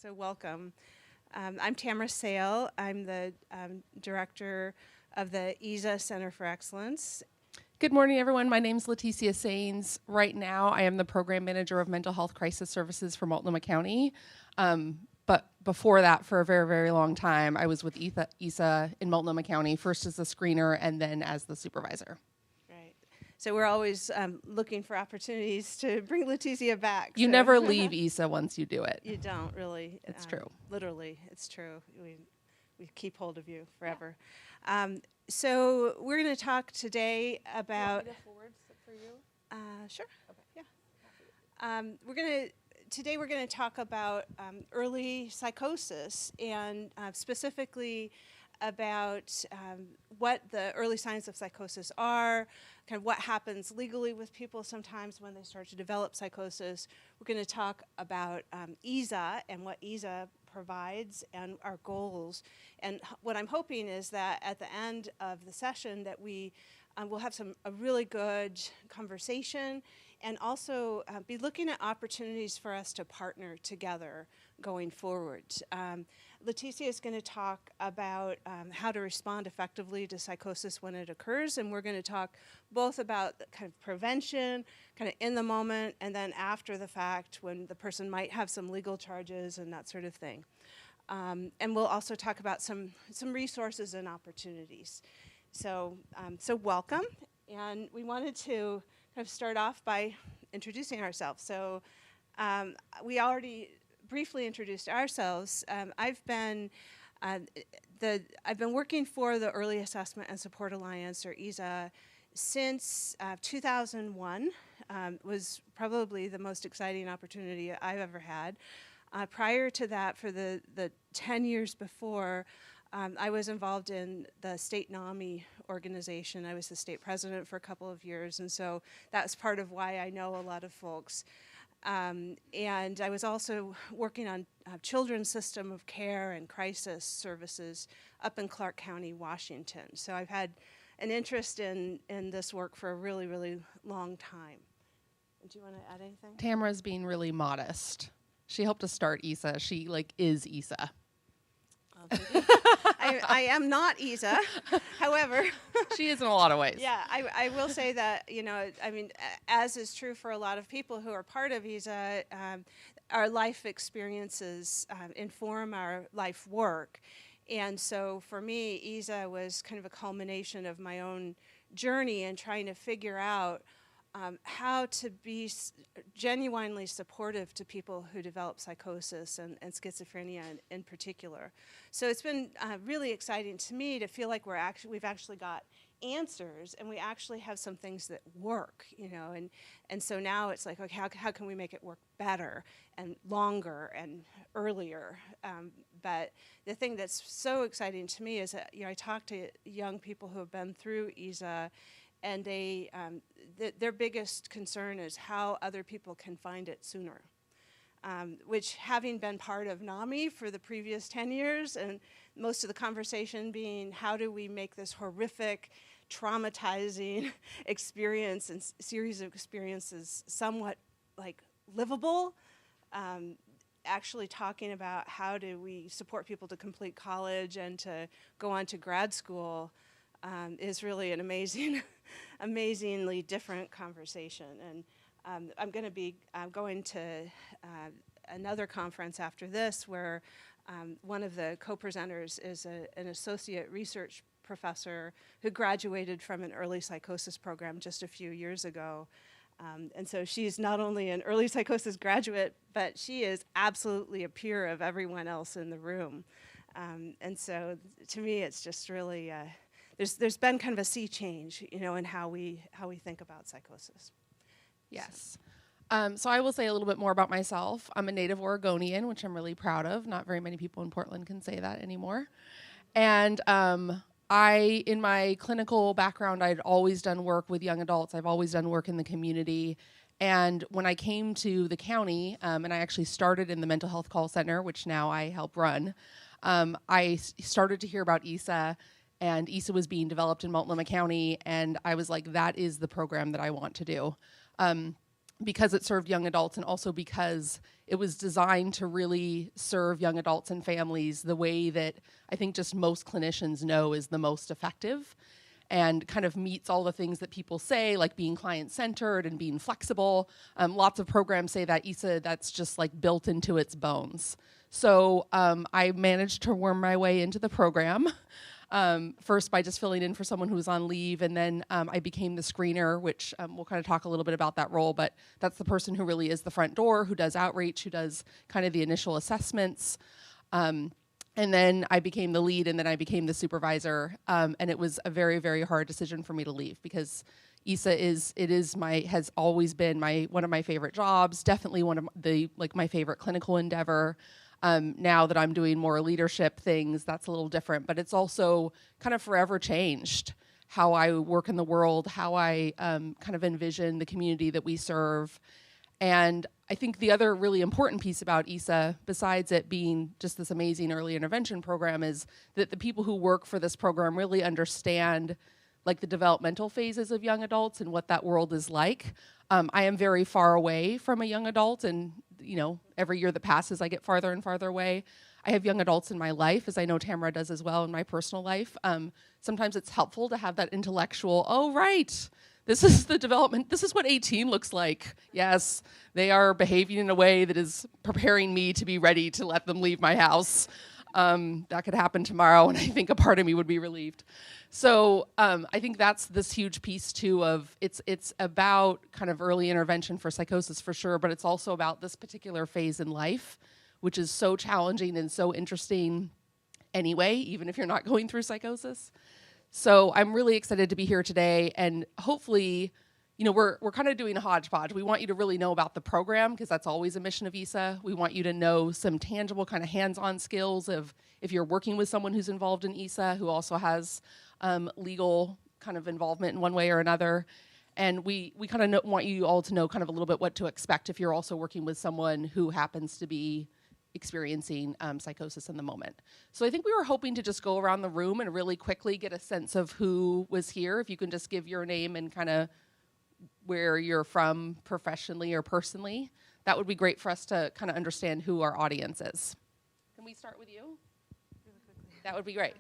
So welcome. I'm Tamara Sale. I'm the director of the EASA Center for Excellence. Good morning, everyone. My name's Leticia Sainz. Right now, I am the program manager of mental health crisis services for Multnomah County. But before that, for a very, very long time, I was with EASA in Multnomah County, first as the screener and then as the supervisor. Right. So we're always looking for opportunities to bring Leticia back. You never leave EASA once you do it. You don't, really. It's true. Literally, it's true. We keep hold of you forever. So we're going to talk today about... Sure. Okay. Yeah. Today we're going to talk about early psychosis and specifically about what the early signs of psychosis are, kind of what happens legally with people sometimes when they start to develop psychosis. We're going to talk about EASA and what EASA provides and our goals. And what I'm hoping is that at the end of the session that we will have a really good conversation and also be looking at opportunities for us to partner together going forward. Leticia is going to talk about how to respond effectively to psychosis when it occurs, and we're going to talk both about the kind of prevention, kind of in the moment, and then after the fact when the person might have some legal charges and that sort of thing. And we'll also talk about some resources and opportunities. So welcome, and we wanted to kind of start off by introducing ourselves. So we already briefly introduced ourselves. I've been working for the Early Assessment and Support Alliance, or EASA, since 2001. Was probably the most exciting opportunity I've ever had. Prior to that, for the 10 years before, I was involved in the state NAMI organization. I was the state president for a couple of years, and so that's part of why I know a lot of folks. And I was also working on children's system of care and crisis services up in Clark County, Washington. So I've had an interest in this work for a really, really long time. Do you want to add anything? Tamara's being really modest. She helped us start EASA. She, is EASA. I am not EASA, however. She is in a lot of ways. Yeah, I will say that, as is true for a lot of people who are part of EASA, our life experiences inform our life work. And so for me, EASA was kind of a culmination of my own journey in trying to figure out how to be genuinely supportive to people who develop psychosis and schizophrenia in particular. So it's been really exciting to me to feel like we've actually got answers, and we actually have some things that work, and so now it's like, okay, how can we make it work better and longer and earlier? But the thing that's so exciting to me is that I talk to young people who have been through EASA, and their biggest concern is how other people can find it sooner, which, having been part of NAMI for the previous 10 years, and most of the conversation being how do we make this horrific, traumatizing experience and series of experiences somewhat livable, actually talking about how do we support people to complete college and to go on to grad school is really an amazingly different conversation. And I'm going to be going to another conference after this where one of the co-presenters is an associate research professor who graduated from an early psychosis program just a few years ago. And so she's not only an early psychosis graduate, but she is absolutely a peer of everyone else in the room. And so to me, it's just really... There's been kind of a sea change, in how we think about psychosis. Yes. So I will say a little bit more about myself. I'm a native Oregonian, which I'm really proud of. Not very many people in Portland can say that anymore. And in my clinical background, I'd always done work with young adults. I've always done work in the community. And when I came to the county, and I actually started in the mental health call center, which now I help run, I started to hear about EASA. And EASA was being developed in Multnomah County, and I was like, that is the program that I want to do. because it served young adults and also because it was designed to really serve young adults and families the way that I think just most clinicians know is the most effective, and kind of meets all the things that people say, like being client-centered and being flexible. Lots of programs say that. EASA, that's just like built into its bones. So I managed to worm my way into the program, first by just filling in for someone who was on leave, and then I became the screener, which we'll kind of talk a little bit about that role, but that's the person who really is the front door, who does outreach, who does kind of the initial assessments. And then I became the lead, and then I became the supervisor. And it was a very, very hard decision for me to leave, because EASA has always been one of my favorite jobs, definitely one of my favorite clinical endeavor. Now that I'm doing more leadership things, that's a little different, but it's also kind of forever changed how I work in the world, how I kind of envision the community that we serve. And I think the other really important piece about EASA, besides it being just this amazing early intervention program, is that the people who work for this program really understand like the developmental phases of young adults and what that world is like. I am very far away from a young adult, and every year that passes, I get farther and farther away. I have young adults in my life, as I know Tamara does as well in my personal life. Sometimes it's helpful to have that intellectual, oh, right, this is the development, this is what 18 looks like. Yes, they are behaving in a way that is preparing me to be ready to let them leave my house. That could happen tomorrow, and I think a part of me would be relieved. So I think that's this huge piece too of it's about kind of early intervention for psychosis for sure, but it's also about this particular phase in life, which is so challenging and so interesting anyway, even if you're not going through psychosis. So I'm really excited to be here today, and hopefully, we're kind of doing a hodgepodge. We want you to really know about the program, because that's always a mission of EASA. We want you to know some tangible kind of hands-on skills of if you're working with someone who's involved in EASA, who also has legal kind of involvement in one way or another. And we kind of want you all to know kind of a little bit what to expect if you're also working with someone who happens to be experiencing psychosis in the moment. So I think we were hoping to just go around the room and really quickly get a sense of who was here. If you can just give your name and kind of where you're from professionally or personally, that would be great for us to kind of understand who our audience is. Can we start with you? Really quickly. That would be great.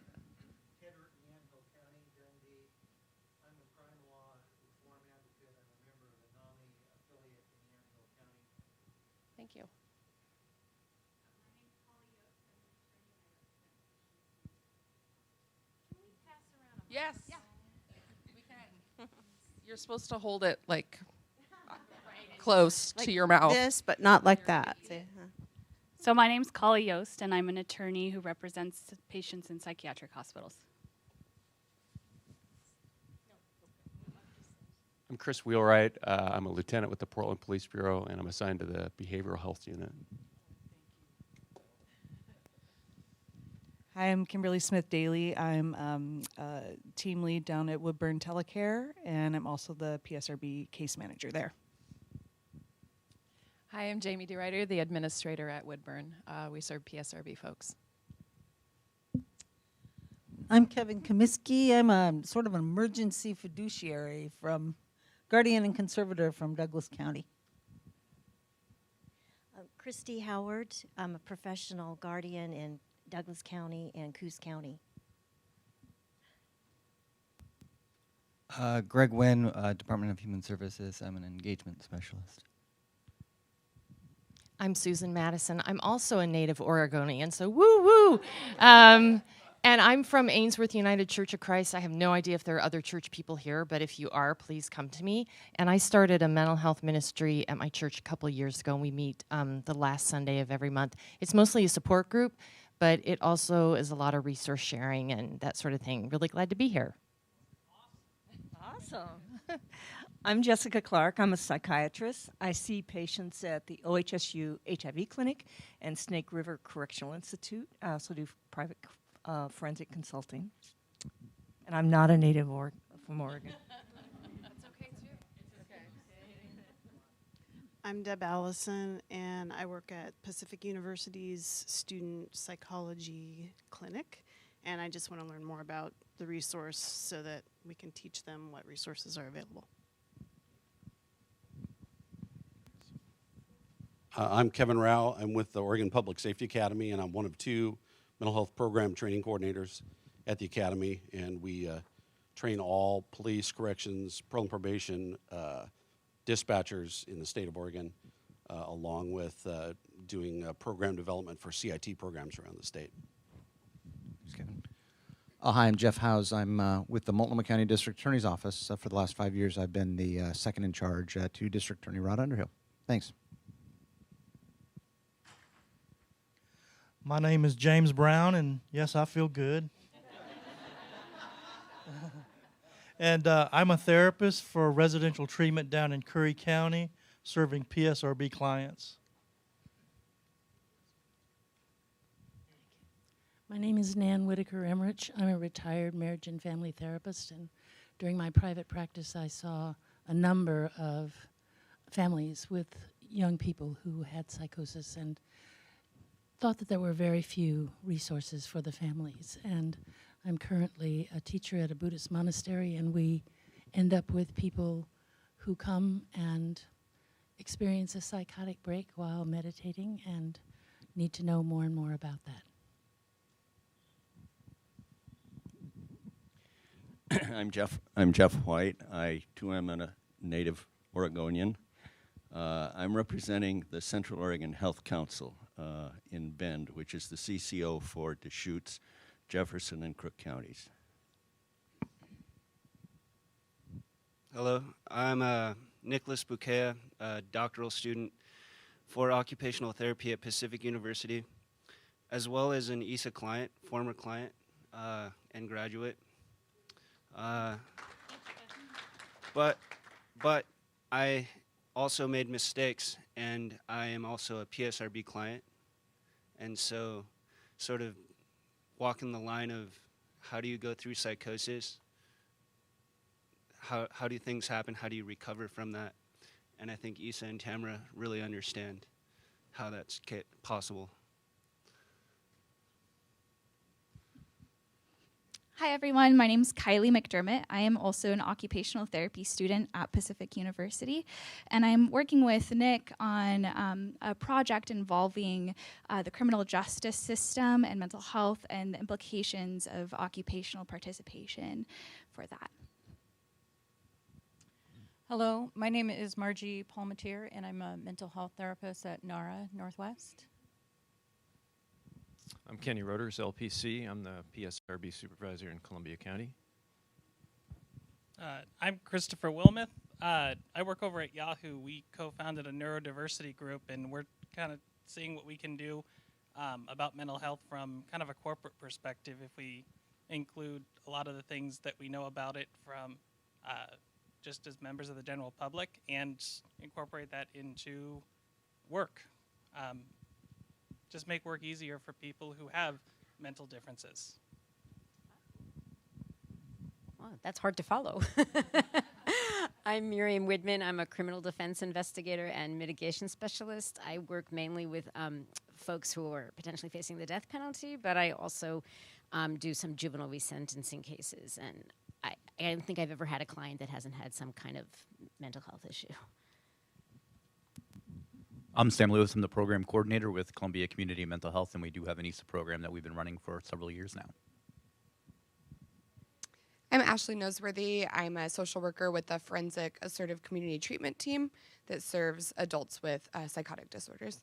I'm a crime law reform advocate. I'm a member of the NAMI affiliate in Yamhill County. Thank you. Yes. Yeah. We can. You're supposed to hold it like close to your mouth. This, but not like that. So my name's Kali Yost, and I'm an attorney who represents patients in psychiatric hospitals. I'm Chris Wheelwright. I'm a lieutenant with the Portland Police Bureau, and I'm assigned to the Behavioral Health Unit. Hi, I'm Kimberly Smith-Daly. I'm team lead down at Woodburn Telecare, and I'm also the PSRB case manager there. Hi, I'm Jamie DeRuyter, the administrator at Woodburn. We serve PSRB folks. I'm Kevin Comiskey. I'm a sort of an emergency fiduciary from guardian and conservator from Douglas County. Christy Howard. I'm a professional guardian in Douglas County and Coos County. Greg Wynn, Department of Human Services. I'm an engagement specialist. I'm Susan Madison. I'm also a native Oregonian, so woo-woo! And I'm from Ainsworth United Church of Christ. I have no idea if there are other church people here, but if you are, please come to me. And I started a mental health ministry at my church a couple of years ago, and we meet the last Sunday of every month. It's mostly a support group, but it also is a lot of resource sharing and that sort of thing. Really glad to be here. Awesome. I'm Jessica Clark. I'm a psychiatrist. I see patients at the OHSU HIV Clinic and Snake River Correctional Institute. I also do private forensic consulting. And I'm not a native from Oregon. That's okay, too. It's okay. I'm Deb Allison, and I work at Pacific University's Student Psychology Clinic. And I just want to learn more about the resource so that we can teach them what resources are available. I'm Kevin Rao. I'm with the Oregon Public Safety Academy, and I'm one of 2 mental health program training coordinators at the academy. And we train all police, corrections, parole and probation dispatchers in the state of Oregon, along with doing program development for CIT programs around the state. Thanks, Kevin. Hi, I'm Jeff Howes. I'm with the Multnomah County District Attorney's Office. For the last 5 years, I've been the second in charge to District Attorney Rod Underhill. Thanks. My name is James Brown, and yes, I feel good. And I'm a therapist for residential treatment down in Curry County, serving PSRB clients. My name is Nan Whitaker Emmerich. I'm a retired marriage and family therapist, and during my private practice, I saw a number of families with young people who had psychosis and thought that there were very few resources for the families. And I'm currently a teacher at a Buddhist monastery, and we end up with people who come and experience a psychotic break while meditating and need to know more and more about that. I'm Jeff White. I too am a native Oregonian. I'm representing the Central Oregon Health Council in Bend, which is the CCO for Deschutes, Jefferson, and Crook counties. Hello, I'm Nicholas Bouquet, a doctoral student for occupational therapy at Pacific University, as well as an EASA client, former client, and graduate. But I also made mistakes, and I am also a PSRB client, and so sort of walking the line of how do you go through psychosis, how do things happen, how do you recover from that, and I think EASA and Tamara really understand how that's possible. Hi everyone, my name is Kylie McDermott. I am also an occupational therapy student at Pacific University, and I'm working with Nick on a project involving the criminal justice system and mental health and the implications of occupational participation for that. Hello, my name is Margie Palmatier, and I'm a mental health therapist at NARA Northwest. I'm Kenny Roders, LPC. I'm the PSRB supervisor in Columbia County. I'm Christopher Wilmoth. I work over at Yahoo. We co-founded a neurodiversity group, and we're kind of seeing what we can do about mental health from kind of a corporate perspective if we include a lot of the things that we know about it from just as members of the general public and incorporate that into work. Just make work easier for people who have mental differences. Oh, that's hard to follow. I'm Miriam Widman. I'm a criminal defense investigator and mitigation specialist. I work mainly with folks who are potentially facing the death penalty, but I also do some juvenile resentencing cases. And I don't think I've ever had a client that hasn't had some kind of mental health issue. I'm Sam Lewis. I'm the program coordinator with Columbia Community Mental Health, and we do have an EASA program that we've been running for several years now. I'm Ashley Noseworthy. I'm a social worker with the Forensic Assertive Community Treatment Team that serves adults with psychotic disorders.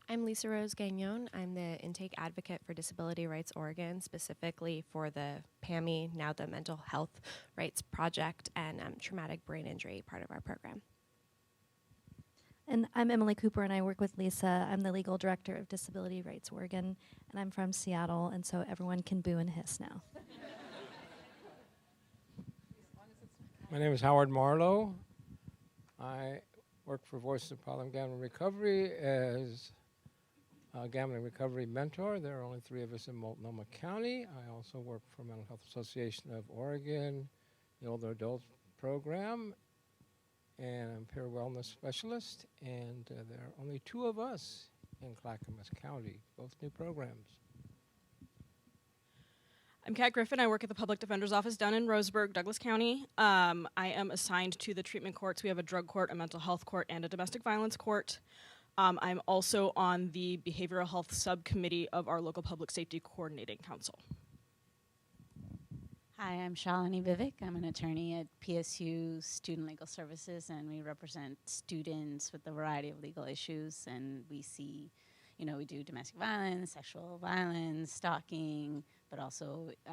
I'm Lisa Rose Gagnon. I'm the intake advocate for Disability Rights Oregon, specifically for the PAMI, now the Mental Health Rights Project, and traumatic brain injury part of our program. And I'm Emily Cooper, and I work with Lisa. I'm the legal director of Disability Rights Oregon, and I'm from Seattle, and so everyone can boo and hiss now. My name is Howard Marlowe. I work for Voices of Problem Gambling Recovery as a gambling recovery mentor. There are only 3 of us in Multnomah County. I also work for Mental Health Association of Oregon, the Older Adults Program, and I'm a peer wellness specialist, and there are only 2 of us in Clackamas County, both new programs. I'm Kat Griffin. I work at the Public Defender's Office down in Roseburg, Douglas County. I am assigned to the treatment courts. We have a drug court, a mental health court, and a domestic violence court. I'm also on the behavioral health subcommittee of our local public safety coordinating council. Hi, I'm Shalini Vivek. I'm an attorney at PSU Student Legal Services, and we represent students with a variety of legal issues. And we see, we do domestic violence, sexual violence, stalking, but also a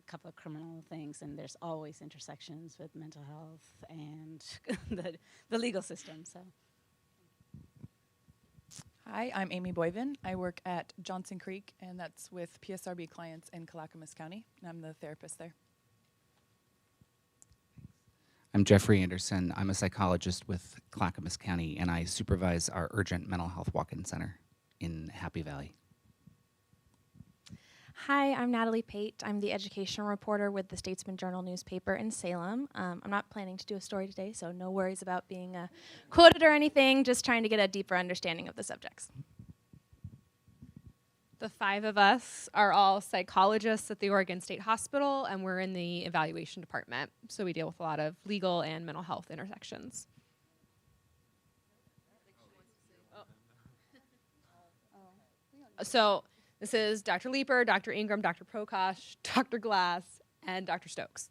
couple of criminal things. And there's always intersections with mental health and the legal system. So. Hi, I'm Amy Boyvin. I work at Johnson Creek, and that's with PSRB clients in Clackamas County, and I'm the therapist there. I'm Jeffrey Anderson. I'm a psychologist with Clackamas County, and I supervise our urgent mental health walk-in center in Happy Valley. Hi, I'm Natalie Pate. I'm the educational reporter with the Statesman Journal newspaper in Salem. I'm not planning to do a story today, so no worries about being quoted or anything, just trying to get a deeper understanding of the subjects. The 5 of us are all psychologists at the Oregon State Hospital, and we're in the evaluation department, so we deal with a lot of legal and mental health intersections. So this is Dr. Leeper, Dr. Ingram, Dr. Prokosh, Dr. Glass, and Dr. Stokes.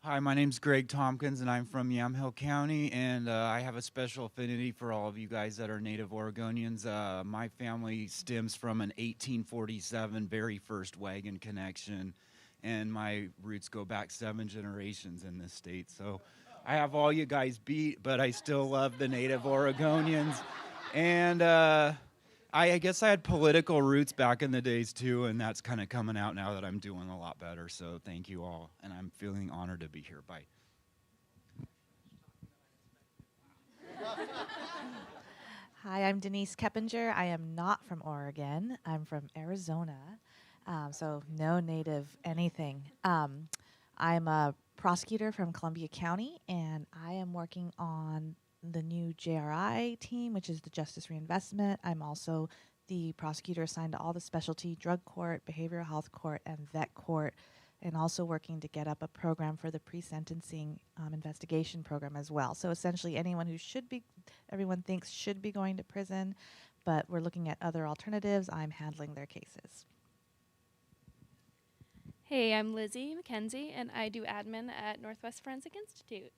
Hi, my name's Greg Tompkins, and I'm from Yamhill County, and I have a special affinity for all of you guys that are Native Oregonians. My family stems from an 1847 very first wagon connection, and my roots go back 7 generations in this state. So I have all you guys beat, but I still love the Native Oregonians. And I guess I had political roots back in the days too, and that's kind of coming out now that I'm doing a lot better. So thank you all, and I'm feeling honored to be here. Bye. Hi, I'm Denise Keppinger. I am not from Oregon. I'm from Arizona, so no native anything. I'm a prosecutor from Columbia County, and I am working on the new JRI team, which is the Justice Reinvestment. I'm also the prosecutor assigned to all the specialty drug court, behavioral health court, and vet court, and also working to get up a program for the pre-sentencing investigation program as well. So essentially anyone who everyone thinks should be going to prison, but we're looking at other alternatives. I'm handling their cases. Hey, I'm Lizzie McKenzie, and I do admin at Northwest Forensic Institute.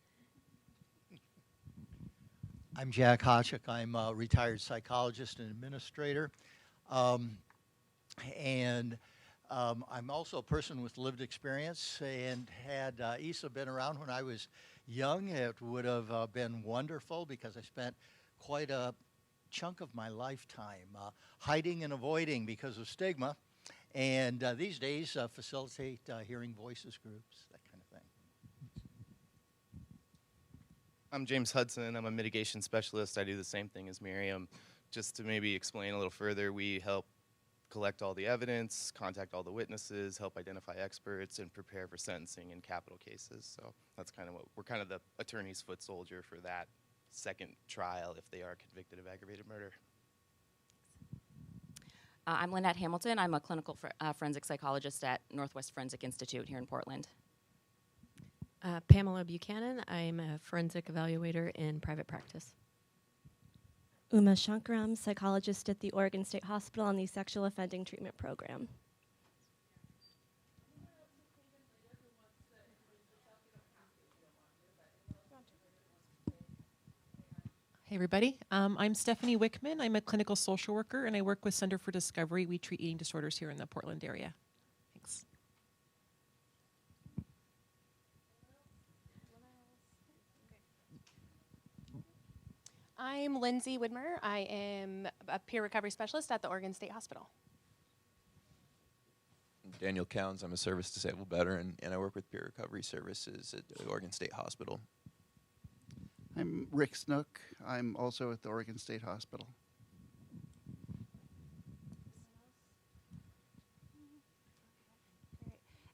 I'm Jack Hochek. I'm a retired psychologist and administrator. I'm also a person with lived experience, and had EASA been around when I was young, it would have been wonderful, because I spent quite a chunk of my lifetime hiding and avoiding because of stigma, and these days facilitate hearing voices groups, that kind of thing. I'm James Hudson. I'm a mitigation specialist. I do the same thing as Miriam. Just to maybe explain a little further, we help collect all the evidence, contact all the witnesses, help identify experts, and prepare for sentencing in capital cases. So that's kind of what we're kind of the attorney's foot soldier for that second trial if they are convicted of aggravated murder. I'm Lynette Hamilton. I'm a clinical forensic psychologist at Northwest Forensic Institute here in Portland. Pamela Buchanan. I'm a forensic evaluator in private practice. Uma Shankaram, psychologist at the Oregon State Hospital on the Sexual Offending Treatment Program. Hey everybody, I'm Stephanie Wickman. I'm a clinical social worker, and I work with Center for Discovery. We treat eating disorders here in the Portland area. Thanks. I'm Lindsay Widmer. I am a peer recovery specialist at the Oregon State Hospital. Daniel Counts. I'm a service disabled veteran, and I work with peer recovery services at the Oregon State Hospital. I'm Rick Snook. I'm also at the Oregon State Hospital.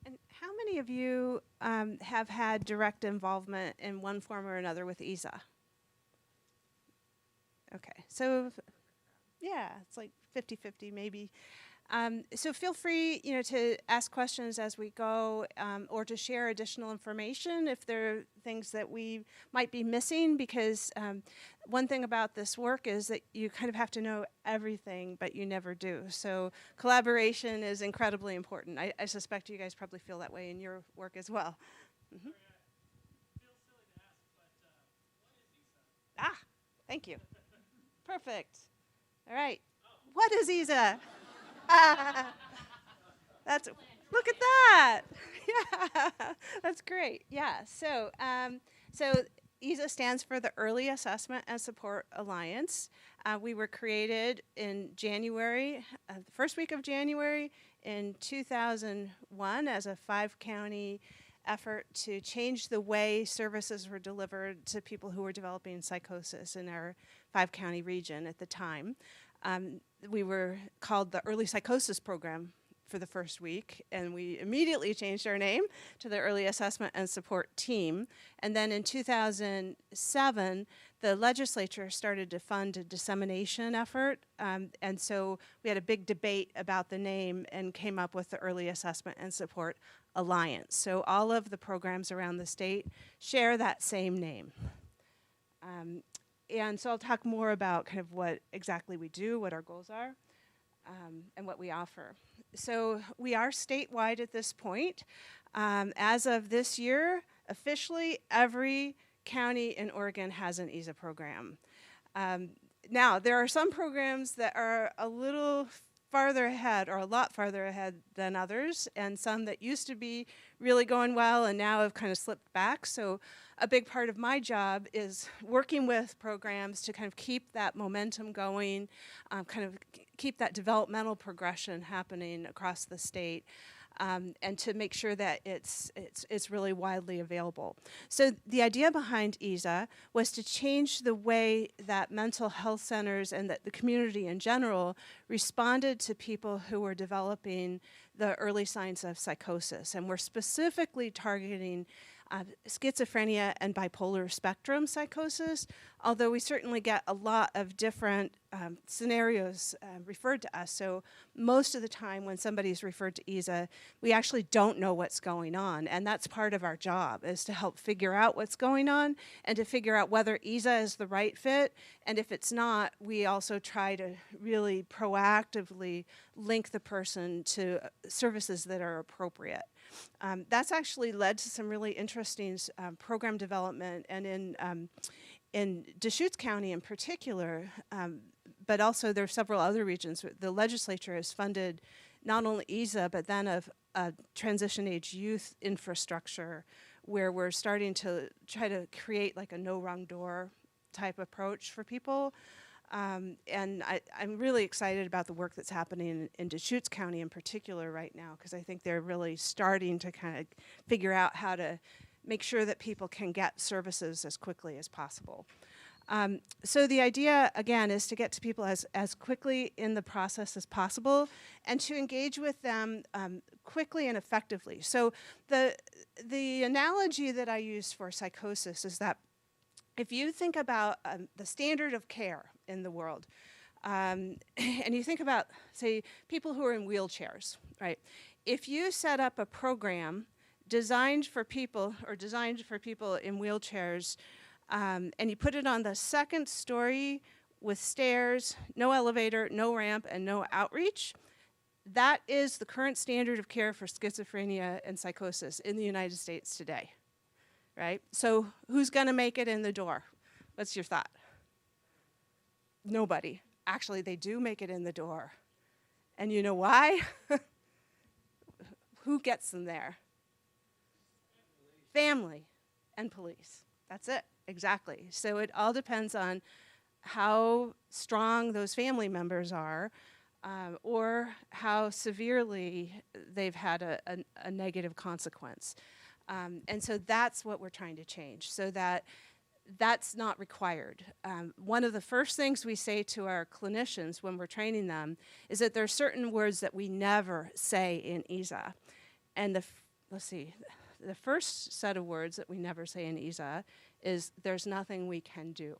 And how many of you have had direct involvement in one form or another with EASA? Okay, so yeah, it's like 50-50 maybe. So feel free, to ask questions as we go, or to share additional information if there are things that we might be missing, because one thing about this work is that you kind of have to know everything, but you never do. So collaboration is incredibly important. I suspect you guys probably feel that way in your work as well. Mm-hmm. Ah, thank you. Perfect. All right. What is EASA? Look at that. Yeah, that's great. Yeah. So EASA stands for the Early Assessment and Support Alliance. We were created in January, the first week of January in 2001 as a 5-county effort to change the way services were delivered to people who were developing psychosis in our 5-county region at the time. We were called the Early Psychosis Program for the first week, and we immediately changed our name to the Early Assessment and Support Team. And then in 2007, the legislature started to fund a dissemination effort, and so we had a big debate about the name and came up with the Early Assessment and Support Alliance. So all of the programs around the state share that same name. And so I'll talk more about kind of what exactly we do, what our goals are, and what we offer. So we are statewide at this point. As of this year, officially every county in Oregon has an EASA program. Now, there are some programs that are a little farther ahead, or a lot farther ahead than others, and some that used to be really going well and now have kind of slipped back. So a big part of my job is working with programs to kind of keep that momentum going, kind of keep that developmental progression happening across the state, and to make sure that it's really widely available. So the idea behind EASA was to change the way that mental health centers and that the community in general responded to people who were developing the early signs of psychosis. And we're specifically targeting schizophrenia and bipolar spectrum psychosis, although we certainly get a lot of different scenarios referred to us. So most of the time when somebody's referred to EASA, we actually don't know what's going on, and that's part of our job, is to help figure out what's going on and to figure out whether EASA is the right fit, and if it's not, we also try to really proactively link the person to services that are appropriate. That's actually led to some really interesting program development, and in Deschutes County in particular, but also there are several other regions. The legislature has funded not only EASA, but then a transition age youth infrastructure, where we're starting to try to create like a no wrong door type approach for people. And I'm really excited about the work that's happening in Deschutes County in particular right now, because I think they're really starting to kind of figure out how to make sure that people can get services as quickly as possible. So the idea, again, is to get to people as quickly in the process as possible and to engage with them quickly and effectively. So the analogy that I use for psychosis is that if you think about the standard of care in the world, and you think about, say, people who are in wheelchairs, right? If you set up a program designed for people in wheelchairs, and you put it on the second story with stairs, no elevator, no ramp, and no outreach, that is the current standard of care for schizophrenia and psychosis in the United States today, right? So who's going to make it in the door? What's your thought? Nobody. Actually, they do make it in the door. And you know why? Who gets them there? Family and police. That's it, exactly. So it all depends on how strong those family members are, or how severely they've had a negative consequence. And so that's what we're trying to change, so that that's not required. One of the first things we say to our clinicians when we're training them is that there are certain words that we never say in EASA. And let's see, the first set of words that we never say in EASA is there's nothing we can do.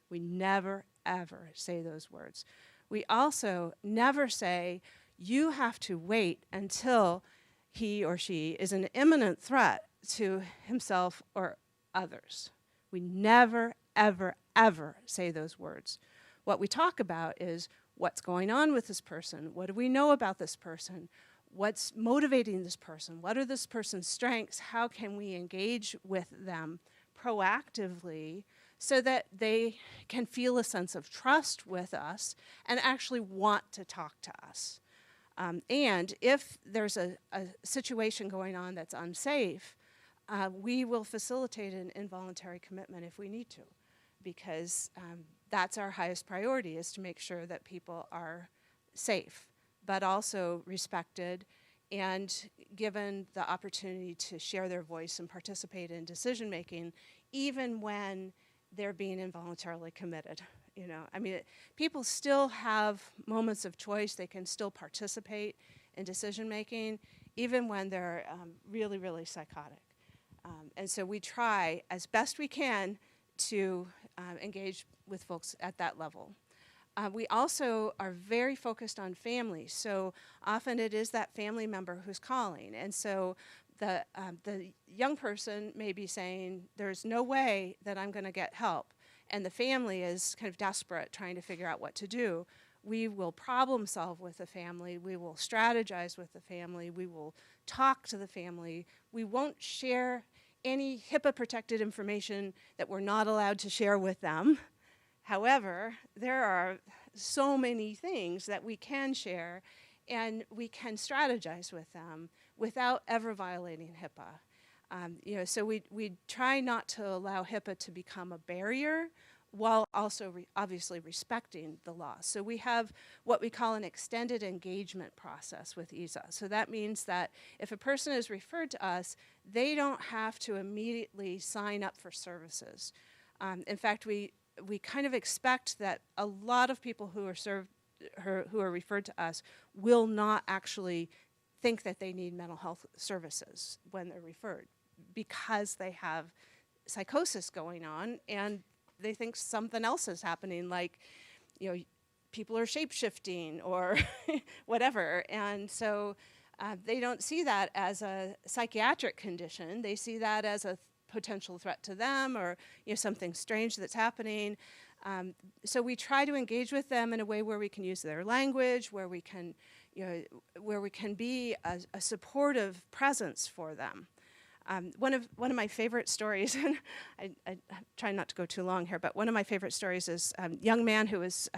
We never, ever say those words. We also never say You have to wait until he or she is an imminent threat to himself or others. We never, ever, ever say those words. What we talk about is what's going on with this person, what do we know about this person, what's motivating this person, what are this person's strengths, how can we engage with them proactively so that they can feel a sense of trust with us and actually want to talk to us. And if there's a situation going on that's unsafe, we will facilitate an involuntary commitment if we need to, because that's our highest priority, is to make sure that people are safe, but also respected and given the opportunity to share their voice and participate in decision making, even when they're being involuntarily committed. You know, I mean, people still have moments of choice. They can still participate in decision making, even when they're really, really psychotic. And so we try as best we can to engage with folks at that level. We also are very focused on families. So often it is that family member who's calling. And so the young person may be saying, there's no way that I'm going to get help. And the family is kind of desperate, trying to figure out what to do. We will problem solve with the family. We will strategize with the family. We will talk to the family. We won't share any HIPAA-protected information that we're not allowed to share with them. However, there are so many things that we can share, and we can strategize with them without ever violating HIPAA. You know, so we try not to allow HIPAA to become a barrier while also obviously respecting the law. So we have what we call an extended engagement process with EASA. So that means that if a person is referred to us, they don't have to immediately sign up for services. In fact, we kind of expect that a lot of people who are referred to us will not actually think that they need mental health services when they're referred, because they have psychosis going on and they think something else is happening, like, you know, people are shape-shifting or whatever. And so they don't see that as a psychiatric condition. They see that as a potential threat to them, or, you know, something strange that's happening. So we try to engage with them in a way where we can use their language, where we can, you know, where we can be a supportive presence for them. One of my favorite stories, and I try not to go too long here, but one of my favorite stories is a young man who was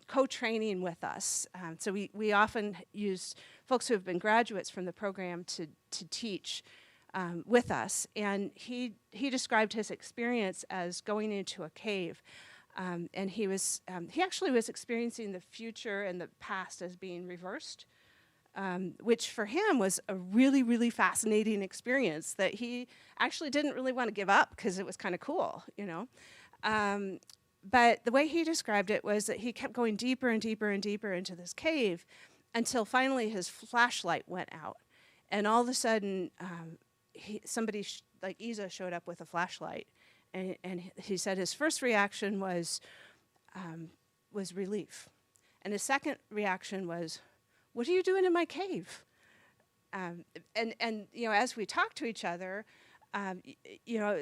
co-training with us. So we often use folks who have been graduates from the program to teach with us. And he described his experience as going into a cave. And he actually was experiencing the future and the past as being reversed. Which for him was a really, really fascinating experience that he actually didn't really want to give up because it was kind of cool, you know. But the way he described it was that he kept going deeper and deeper and deeper into this cave until finally his flashlight went out. And all of a sudden, somebody like EASA showed up with a flashlight. And he said his first reaction was relief. And his second reaction was, what are you doing in my cave? And you know, as we talked to each other, you know,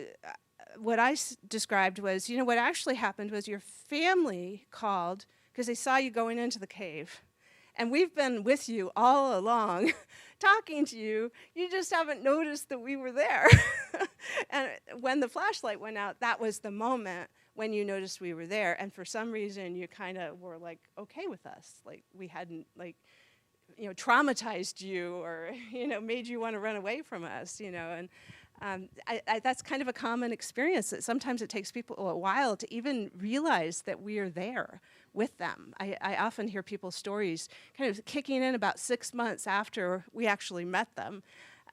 what I described was, you know, what actually happened was your family called because they saw you going into the cave. And we've been with you all along, talking to you. You just haven't noticed that we were there. And when the flashlight went out, that was the moment when you noticed we were there. And for some reason, you kind of were like, okay with us. Like we hadn't, like, you know, traumatized you or, you know, made you want to run away from us, you know. And that's kind of a common experience, that sometimes it takes people a while to even realize that we are there with them. I often hear people's stories kind of kicking in about 6 months after we actually met them.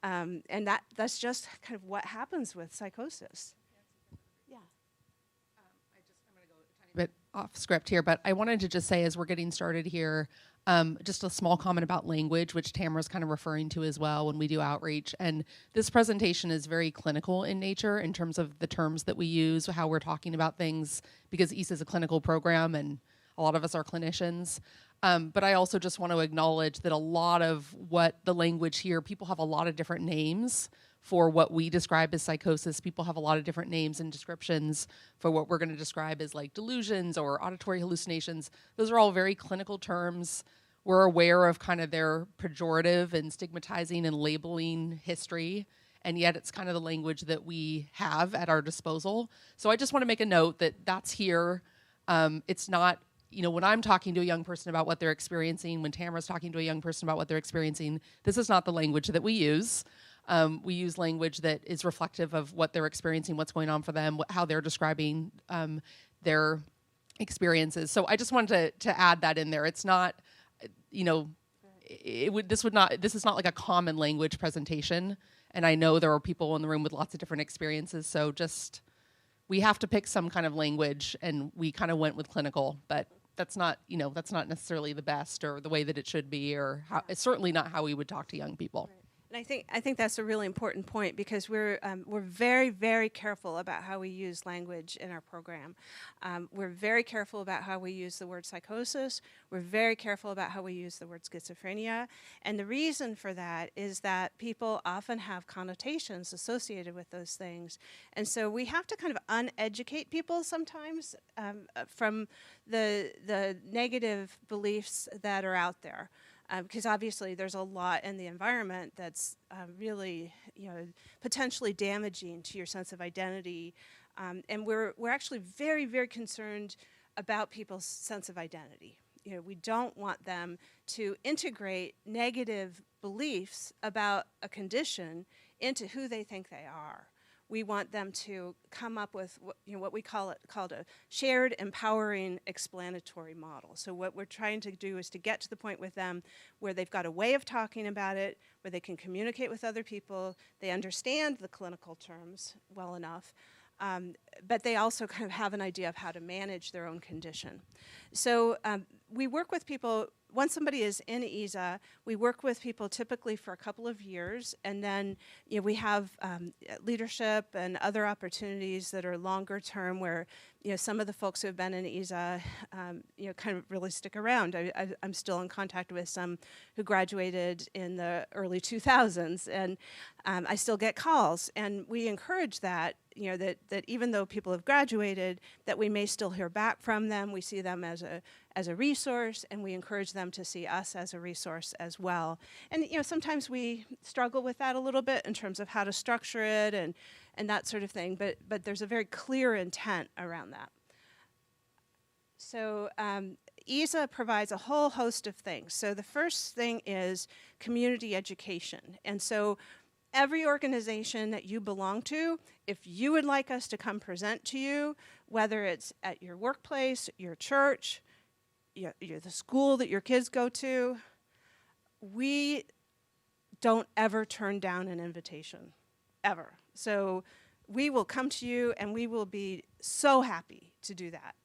And that's just kind of what happens with psychosis. Yeah. I'm going to go a tiny bit off script here, but I wanted to just say, as we're getting started here, just a small comment about language, which Tamara's kind of referring to as well when we do outreach. And this presentation is very clinical in nature in terms of the terms that we use, how we're talking about things, because EASA is a clinical program, and A lot of us are clinicians. But I also just want to acknowledge that a lot of what the language here, people have a lot of different names for what we describe as psychosis. People have a lot of different names and descriptions for what we're going to describe as like delusions or auditory hallucinations. Those are all very clinical terms. We're aware of kind of their pejorative and stigmatizing and labeling history, and yet it's kind of the language that we have at our disposal. So I just want to make a note that that's here. It's not, you know, when I'm talking to a young person about what they're experiencing, when Tamara's talking to a young person about what they're experiencing, this is not the language that we use. We use language that is reflective of what they're experiencing, what's going on for them, how they're describing their experiences. So I just wanted to add that in there. It's not, you know, this is not like a common language presentation. And I know there are people in the room with lots of different experiences. So just, we have to pick some kind of language, and we kind of went with clinical, but that's not, you know, that's not necessarily the best or the way that it should be, or how, it's certainly not how we would talk to young people. Right. And I think that's a really important point, because we're very, very careful about how we use language in our program. We're very careful about how we use the word psychosis. We're very careful about how we use the word schizophrenia. And the reason for that is that people often have connotations associated with those things. And so we have to kind of uneducate people sometimes from the negative beliefs that are out there. Because obviously there's a lot in the environment that's really, you know, potentially damaging to your sense of identity. And we're actually very, very concerned about people's sense of identity. You know, we don't want them to integrate negative beliefs about a condition into who they think they are. We want them to come up with what we called a shared, empowering, explanatory model. So what we're trying to do is to get to the point with them where they've got a way of talking about it, where they can communicate with other people, they understand the clinical terms well enough, but they also kind of have an idea of how to manage their own condition. So we work with people. Once somebody is in EASA, we work with people typically for a couple of years, and then we have leadership and other opportunities that are longer term, where some of the folks who have been in EASA kind of really stick around. I'm still in contact with some who graduated in the early 2000s, and I still get calls, and we encourage that. That even though people have graduated, that we may still hear back from them. We see them as a resource, and we encourage them to see us as a resource as well. And sometimes we struggle with that a little bit in terms of how to structure it and that sort of thing. But there's a very clear intent around that. So EASA provides a whole host of things. So the first thing is community education, and so every organization that you belong to, if you would like us to come present to you, whether it's at your workplace, your church, the school that your kids go to, we don't ever turn down an invitation, ever. So we will come to you, and we will be so happy to do that.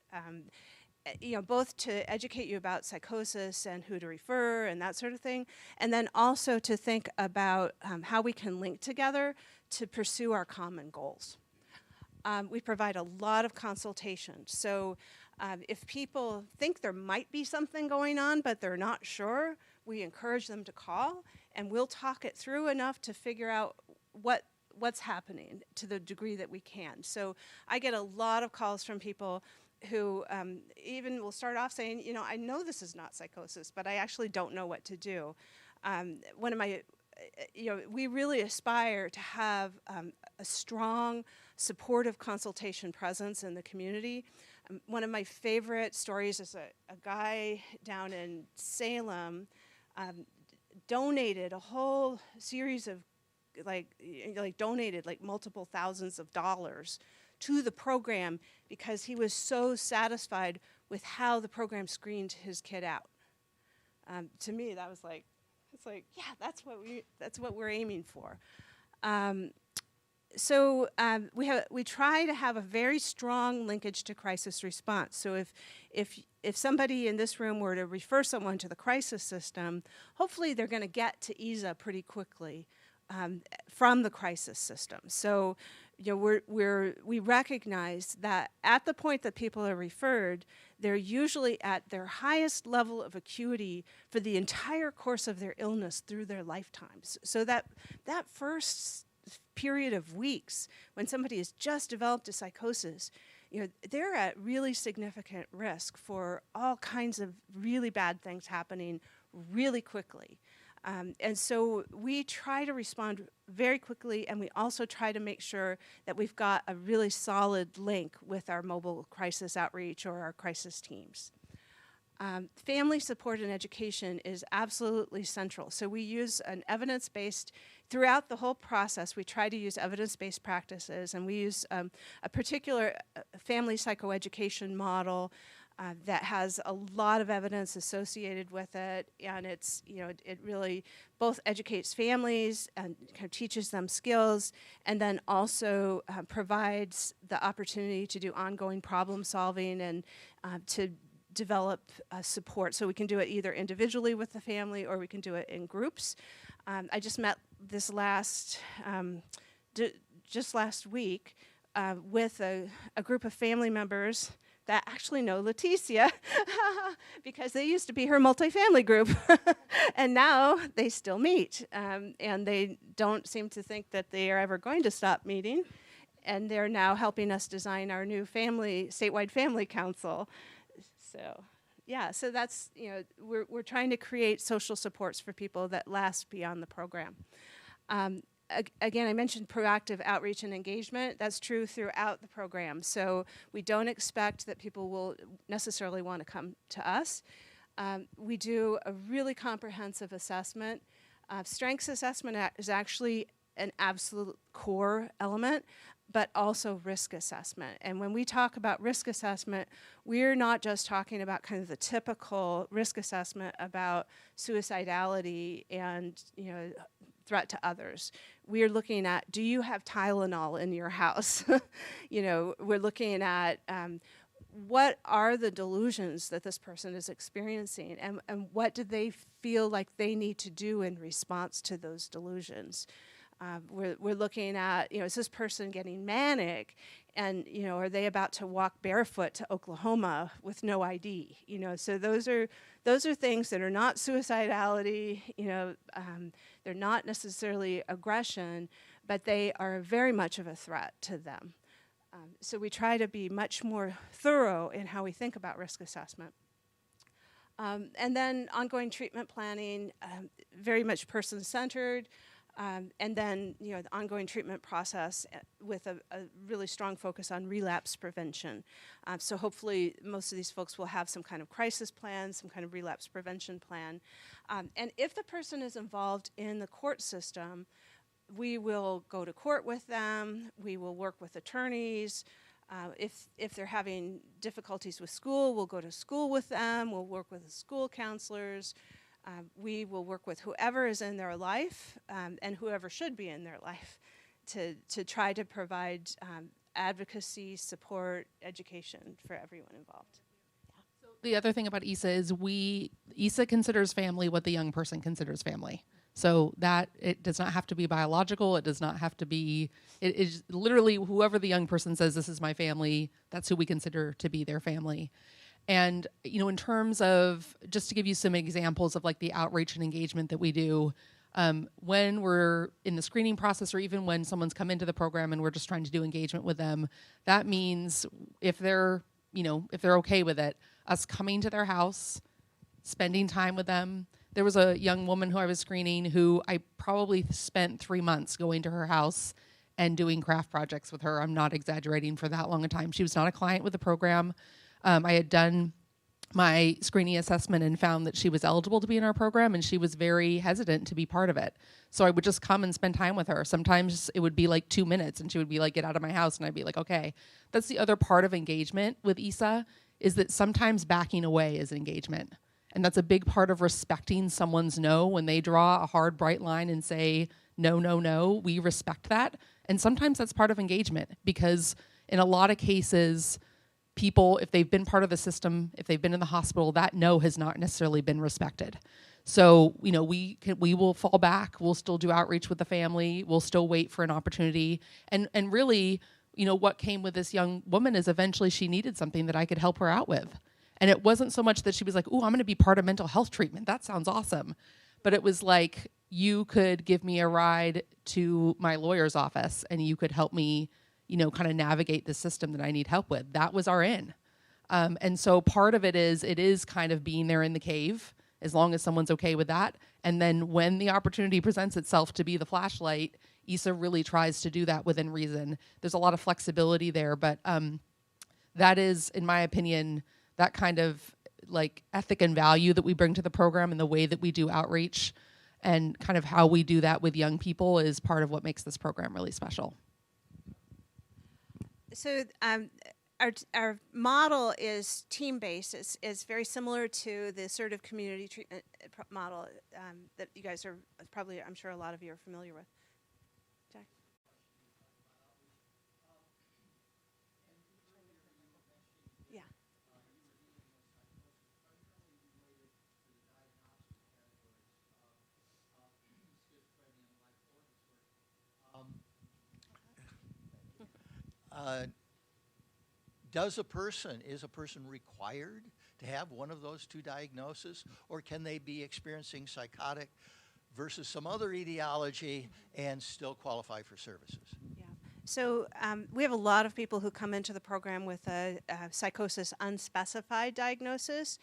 Both to educate you about psychosis and who to refer and that sort of thing, and then also to think about how we can link together to pursue our common goals. We provide a lot of consultation. So if people think there might be something going on but they're not sure, we encourage them to call, and we'll talk it through enough to figure out what's happening to the degree that we can. So I get a lot of calls from people who even will start off saying, I know this is not psychosis, but I actually don't know what to do. One of my, we really aspire to have a strong, supportive consultation presence in the community. One of my favorite stories is a guy down in Salem donated a whole series of, donated multiple thousands of dollars to the program because he was so satisfied with how the program screened his kid out. To me, that was yeah, that's what we're aiming for. So we try to have a very strong linkage to crisis response. So if somebody in this room were to refer someone to the crisis system, hopefully they're going to get to EASA pretty quickly from the crisis system. So we recognize that at the point that people are referred, they're usually at their highest level of acuity for the entire course of their illness through their lifetimes. So that first period of weeks when somebody has just developed a psychosis, they're at really significant risk for all kinds of really bad things happening really quickly. And so we try to respond very quickly, and we also try to make sure that we've got a really solid link with our mobile crisis outreach or our crisis teams. Family support and education is absolutely central. So we use an evidence-based, throughout the whole process, we try to use evidence-based practices, and we use a particular family psychoeducation model that has a lot of evidence associated with it, and it's, it really both educates families and kind of teaches them skills, and then also provides the opportunity to do ongoing problem solving and to develop support. So we can do it either individually with the family or we can do it in groups. I just met this just last week with a group of family members that actually know Leticia because they used to be her multifamily group. And now they still meet. And they don't seem to think that they are ever going to stop meeting. And they're now helping us design our new statewide family council. So, yeah, so that's, we're trying to create social supports for people that last beyond the program. Again, I mentioned proactive outreach and engagement. That's true throughout the program. So we don't expect that people will necessarily want to come to us. We do a really comprehensive assessment. Strengths assessment is actually an absolute core element, but also risk assessment. And when we talk about risk assessment, we're not just talking about kind of the typical risk assessment about suicidality and, threat to others. We're looking at, do you have Tylenol in your house? We're looking at what are the delusions that this person is experiencing, and what do they feel like they need to do in response to those delusions? We're looking at, is this person getting manic, and are they about to walk barefoot to Oklahoma with no ID? So those are things that are not suicidality. They're not necessarily aggression, but they are very much of a threat to them. So we try to be much more thorough in how we think about risk assessment. And then ongoing treatment planning, very much person-centered. And then, the ongoing treatment process with a really strong focus on relapse prevention. So hopefully most of these folks will have some kind of crisis plan, some kind of relapse prevention plan. And if the person is involved in the court system, we will go to court with them. We will work with attorneys. If they're having difficulties with school, we'll go to school with them. We'll work with the school counselors. We will work with whoever is in their life and whoever should be in their life to try to provide advocacy, support, education for everyone involved. The other thing about EASA is EASA considers family what the young person considers family. So that it does not have to be biological. It does not have to be, it is literally whoever the young person says, this is my family, that's who we consider to be their family. And, in terms of, just to give you some examples of like the outreach and engagement that we do, when we're in the screening process or even when someone's come into the program and we're just trying to do engagement with them, that means if they're okay with it, us coming to their house, spending time with them. There was a young woman who I was screening who I probably spent 3 months going to her house and doing craft projects with her. I'm not exaggerating, for that long a time. She was not a client with the program. I had done my screening assessment and found that she was eligible to be in our program, and she was very hesitant to be part of it. So I would just come and spend time with her. Sometimes it would be like 2 minutes, and she would be like, get out of my house, and I'd be like, okay. That's the other part of engagement with EASA, is that sometimes backing away is engagement. And that's a big part of respecting someone's no. When they draw a hard, bright line and say, no, no, no, we respect that. And sometimes that's part of engagement, because in a lot of cases, people, if they've been part of the system, if they've been in the hospital, that no has not necessarily been respected. So, we will fall back. We'll still do outreach with the family. We'll still wait for an opportunity. And really, what came with this young woman is eventually she needed something that I could help her out with. And it wasn't so much that she was like, "Ooh, I'm going to be part of mental health treatment. That sounds awesome." But it was like, you could give me a ride to my lawyer's office and you could help me, kind of navigate the system that I need help with. That was our in. And so part of it is kind of being there in the cave, as long as someone's okay with that. And then when the opportunity presents itself to be the flashlight, EASA really tries to do that within reason. There's a lot of flexibility there, but that is, in my opinion, that kind of like ethic and value that we bring to the program and the way that we do outreach and kind of how we do that with young people is part of what makes this program really special. So our model is team-based. It's very similar to the assertive community treatment model that you guys are probably, I'm sure a lot of you are familiar with. Jack? Yeah. Is a person required to have one of those two diagnoses, or can they be experiencing psychotic versus some other etiology and still qualify for services? Yeah. So we have a lot of people who come into the program with a psychosis unspecified diagnosis.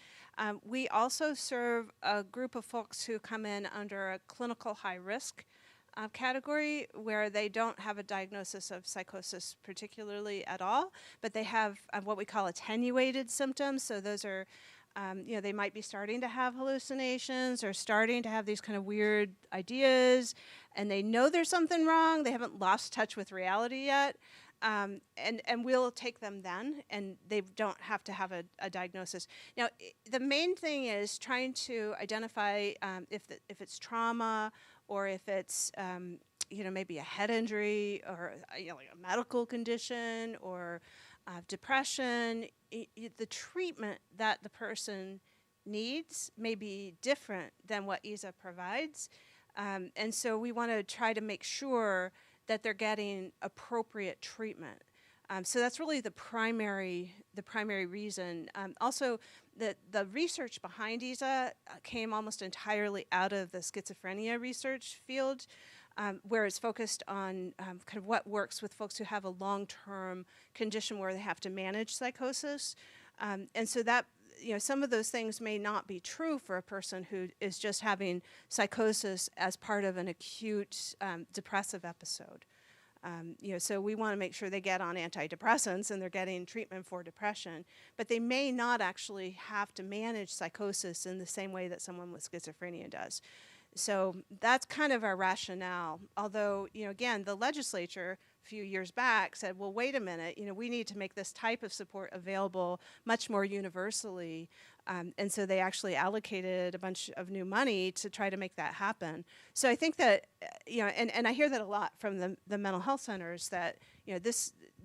We also serve a group of folks who come in under a clinical high risk category where they don't have a diagnosis of psychosis particularly at all, but they have what we call attenuated symptoms. So those are, they might be starting to have hallucinations or starting to have these kind of weird ideas, and they know there's something wrong. They haven't lost touch with reality yet. And we'll take them then, and they don't have to have a diagnosis. Now, the main thing is trying to identify if it's trauma, or if it's maybe a head injury, or like a medical condition, or depression. The treatment that the person needs may be different than what EASA provides, and so we want to try to make sure that they're getting appropriate treatment. So that's really the primary reason. Also, the research behind EASA came almost entirely out of the schizophrenia research field, where it's focused on kind of what works with folks who have a long-term condition where they have to manage psychosis. And so that, some of those things may not be true for a person who is just having psychosis as part of an acute depressive episode. So we want to make sure they get on antidepressants and they're getting treatment for depression, but they may not actually have to manage psychosis in the same way that someone with schizophrenia does. So that's kind of our rationale. Although, again, the legislature a few years back said, well, wait a minute, we need to make this type of support available much more universally. And so they actually allocated a bunch of new money to try to make that happen. So I think that, and I hear that a lot from the mental health centers, that,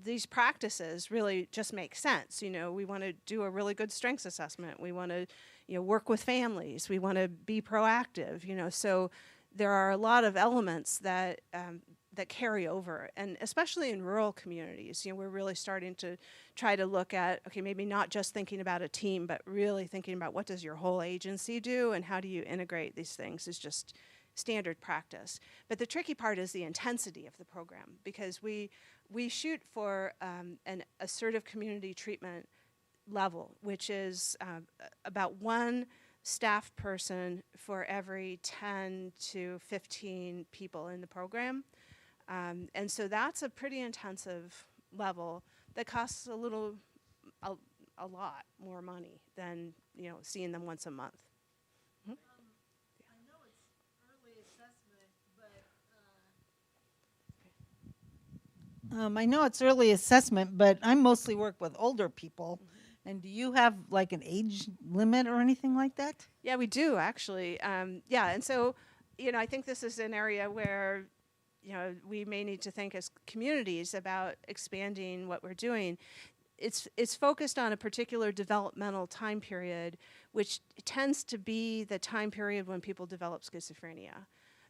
these practices really just make sense. We want to do a really good strengths assessment. We want to, work with families. We want to be proactive, so there are a lot of elements that that carry over, and especially in rural communities, we're really starting to try to look at, okay, maybe not just thinking about a team, but really thinking about what does your whole agency do and how do you integrate these things is just standard practice. But the tricky part is the intensity of the program, because we shoot for an assertive community treatment level, which is about one staff person for every 10 to 15 people in the program. And so that's a pretty intensive level that costs a lot more money than, seeing them once a month. Mm-hmm. I know it's early assessment, but I mostly work with older people. Mm-hmm. And do you have like an age limit or anything like that? Yeah, we do actually. And so, I think this is an area where, we may need to think as communities about expanding what we're doing. it's focused on a particular developmental time period, which tends to be the time period when people develop schizophrenia.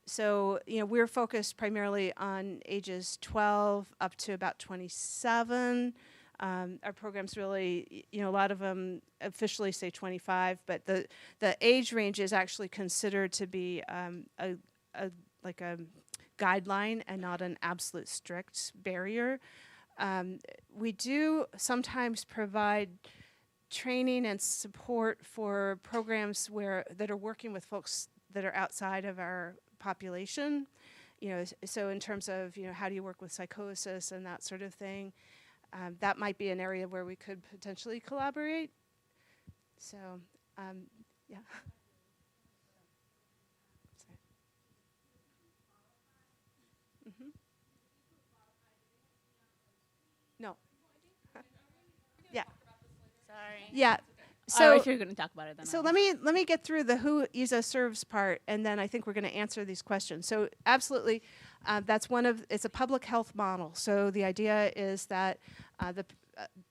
So, we're focused primarily on ages 12 up to about 27. Our programs really, a lot of them officially say 25, but the age range is actually considered to be a guideline and not an absolute strict barrier. We do sometimes provide training and support for programs that are working with folks that are outside of our population. So in terms of, how do you work with psychosis and that sort of thing, that might be an area where we could potentially collaborate. So, yeah. Mm-hmm. No. Yeah. Sorry. Yeah. So if you're going to talk about it, then so let me get through the who EASA serves part, and then I think we're going to answer these questions. So absolutely, that's it's a public health model. So the idea is that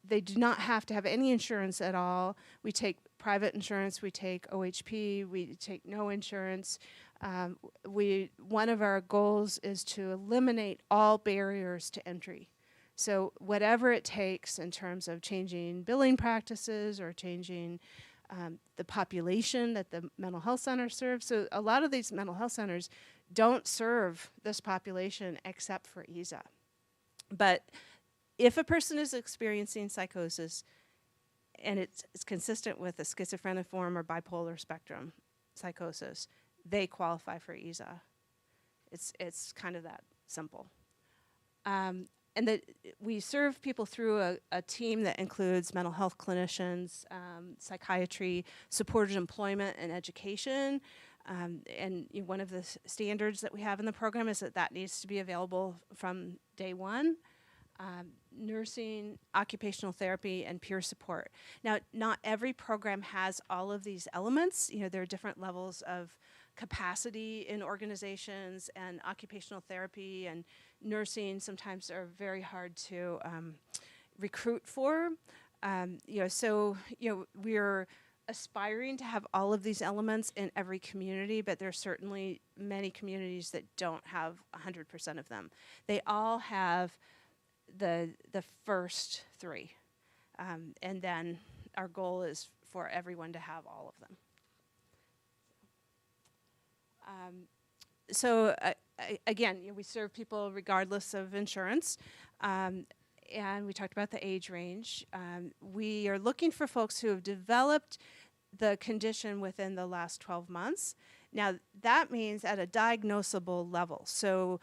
they do not have to have any insurance at all. We take private insurance, we take OHP, we take no insurance. One of our goals is to eliminate all barriers to entry. So whatever it takes in terms of changing billing practices or changing the population that the mental health center serves. So a lot of these mental health centers don't serve this population except for EASA. But if a person is experiencing psychosis and it's consistent with a schizophreniform or bipolar spectrum psychosis, they qualify for EASA. It's kind of that simple. And that we serve people through a team that includes mental health clinicians, psychiatry, supported employment, and education. And one of the standards that we have in the program is that needs to be available from day one. Nursing, occupational therapy, and peer support. Now, not every program has all of these elements. There are different levels of capacity in organizations, and occupational therapy and nursing sometimes are very hard to recruit for. So we're aspiring to have all of these elements in every community, but there are certainly many communities that don't have 100% of them. They all have the first three, and then our goal is for everyone to have all of them. Again, we serve people regardless of insurance, and we talked about the age range. We are looking for folks who have developed the condition within the last 12 months. Now, that means at a diagnosable level. So,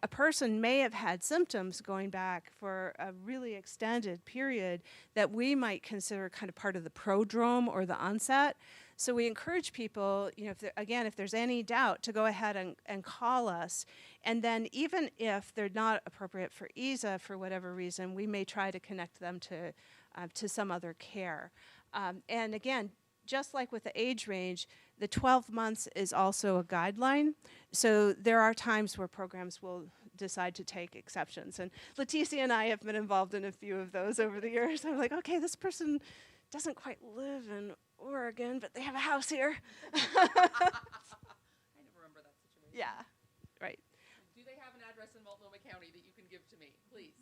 a person may have had symptoms going back for a really extended period that we might consider kind of part of the prodrome or the onset. So we encourage people, if there's any doubt, to go ahead and call us. And then even if they're not appropriate for EASA for whatever reason, we may try to connect them to some other care. And again, just like with the age range, the 12 months is also a guideline. So there are times where programs will decide to take exceptions. And Leticia and I have been involved in a few of those over the years. I'm like, okay, this person doesn't quite live in Oregon, but they have a house here. I never remember that situation. Yeah, right. Do they have an address in Multnomah County that you can give to me, please?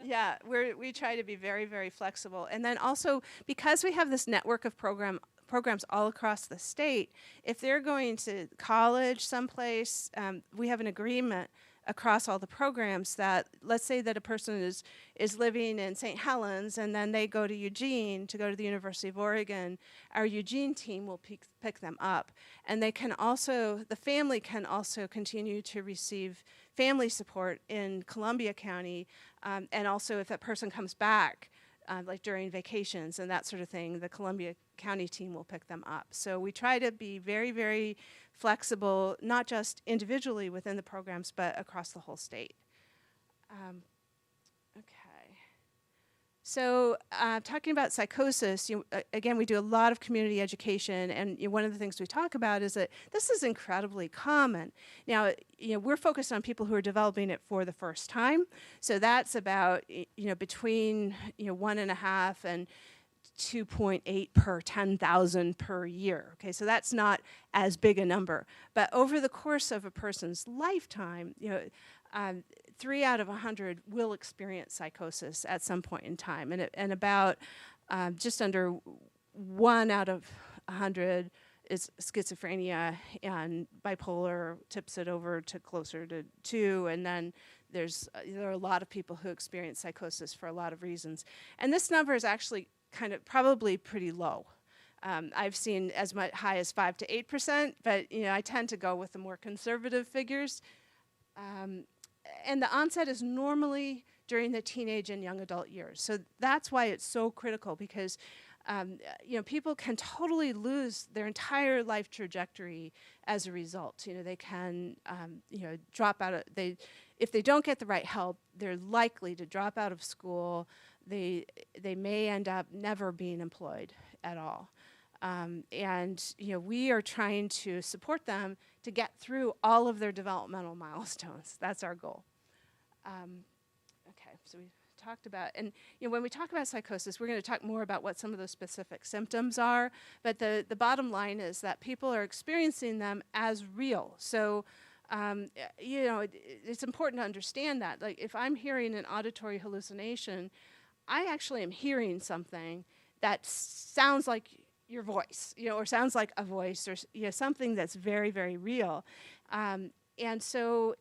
Yeah, we try to be very, very flexible. And then also, because we have this network of programs all across the state, if they're going to college someplace, we have an agreement across all the programs that, let's say that a person is living in St. Helens and then they go to Eugene to go to the University of Oregon, our Eugene team will pick them up. And they can also, the family can also continue to receive family support in Columbia County, and also if that person comes back, like during vacations and that sort of thing, the Columbia County team will pick them up. So we try to be very, very flexible, not just individually within the programs, but across the whole state. Okay. So talking about psychosis, again, we do a lot of community education, and one of the things we talk about is that this is incredibly common. Now, we're focused on people who are developing it for the first time, so that's about between 1.5 and 2.8 per 10,000 per year. Okay, so that's not as big a number, but over the course of a person's lifetime, 3 out of 100 will experience psychosis at some point in time, and about just under 1 out of 100 is schizophrenia, and bipolar tips it over to closer to 2, and then there are a lot of people who experience psychosis for a lot of reasons. And this number is actually kind of probably pretty low. I've seen as much high as 5 to 8%, but I tend to go with the more conservative figures. And the onset is normally during the teenage and young adult years. So that's why it's so critical, because people can totally lose their entire life trajectory as a result. They can drop out of, if they don't get the right help, they're likely to drop out of school. They may end up never being employed at all. And we are trying to support them to get through all of their developmental milestones. That's our goal. Okay, so we talked about, and when we talk about psychosis, we're going to talk more about what some of those specific symptoms are, but the bottom line is that people are experiencing them as real. So it's important to understand that. Like, if I'm hearing an auditory hallucination, I actually am hearing something that sounds like your voice, or sounds like a voice, or something that's very, very real. And so,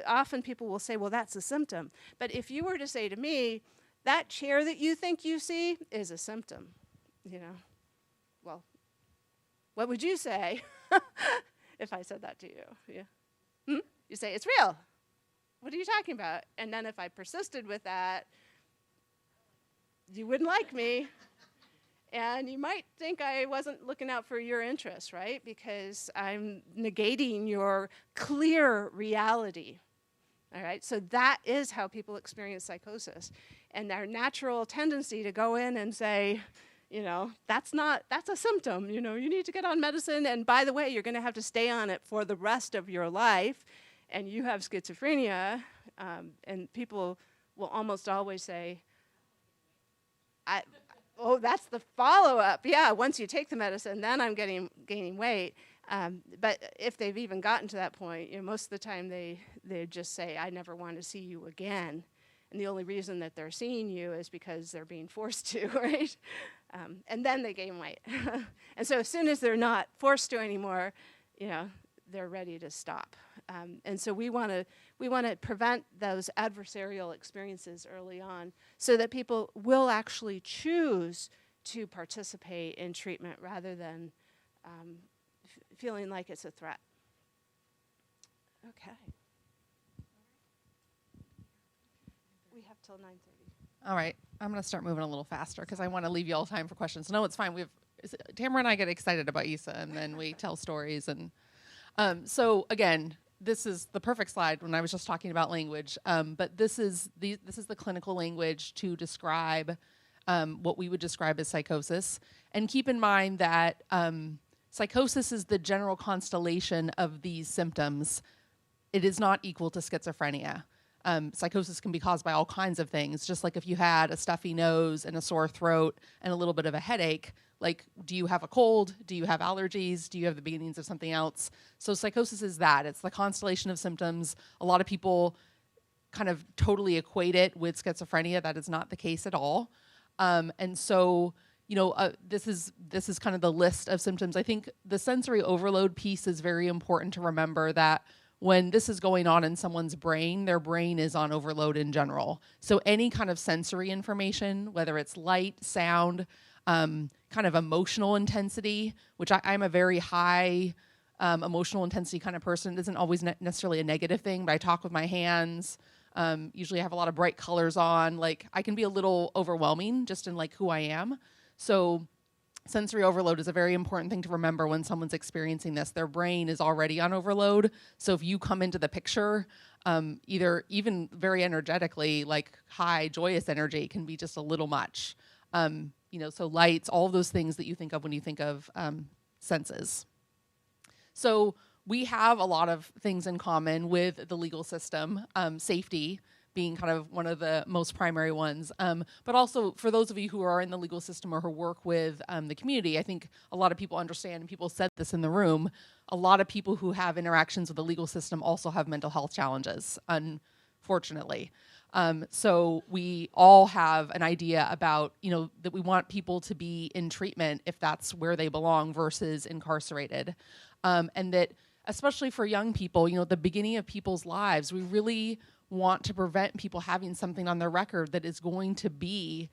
often people will say, well, that's a symptom. But if you were to say to me, that chair that you think you see is a symptom, well, what would you say if I said that to you? Yeah. You say, it's real. What are you talking about? And then if I persisted with that, you wouldn't like me. And you might think I wasn't looking out for your interests, right? Because I'm negating your clear reality. All right? So that is how people experience psychosis. And their natural tendency to go in and say, that's a symptom. You need to get on medicine. And by the way, you're going to have to stay on it for the rest of your life. And you have schizophrenia. And people will almost always say, oh, that's the follow-up. Yeah, once you take the medicine, then I'm gaining weight. But if they've even gotten to that point, most of the time they just say, I never want to see you again. And the only reason that they're seeing you is because they're being forced to, right? And then they gain weight. And so as soon as they're not forced to anymore, they're ready to stop. And so we want to prevent those adversarial experiences early on, so that people will actually choose to participate in treatment rather than feeling like it's a threat. Okay. We have till 9:30. All right, I'm going to start moving a little faster because I want to leave you all time for questions. No, it's fine. Tamara and I get excited about EASA, and then we tell stories. And so again, this is the perfect slide when I was just talking about language. But this is the clinical language to describe what we would describe as psychosis. And keep in mind that psychosis is the general constellation of these symptoms. It is not equal to schizophrenia. Psychosis can be caused by all kinds of things. Just like if you had a stuffy nose and a sore throat and a little bit of a headache, like, do you have a cold? Do you have allergies? Do you have the beginnings of something else? So psychosis is that. It's the constellation of symptoms. A lot of people kind of totally equate it with schizophrenia. That is not the case at all. And so, this is kind of the list of symptoms. I think the sensory overload piece is very important to remember, that when this is going on in someone's brain, their brain is on overload in general. So any kind of sensory information, whether it's light, sound, kind of emotional intensity, which I'm a very high emotional intensity kind of person. It isn't always necessarily a negative thing, but I talk with my hands. Usually I have a lot of bright colors on. Like, I can be a little overwhelming just in like who I am. So sensory overload is a very important thing to remember when someone's experiencing this. Their brain is already on overload. So if you come into the picture, either even very energetically, like high, joyous energy can be just a little much. So lights, all of those things that you think of when you think of senses. So we have a lot of things in common with the legal system, safety being kind of one of the most primary ones. But also for those of you who are in the legal system or who work with the community, I think a lot of people understand, and people said this in the room, a lot of people who have interactions with the legal system also have mental health challenges, unfortunately. So we all have an idea about, that we want people to be in treatment if that's where they belong versus incarcerated. And that especially for young people, at the beginning of people's lives, we really want to prevent people having something on their record that is going to be,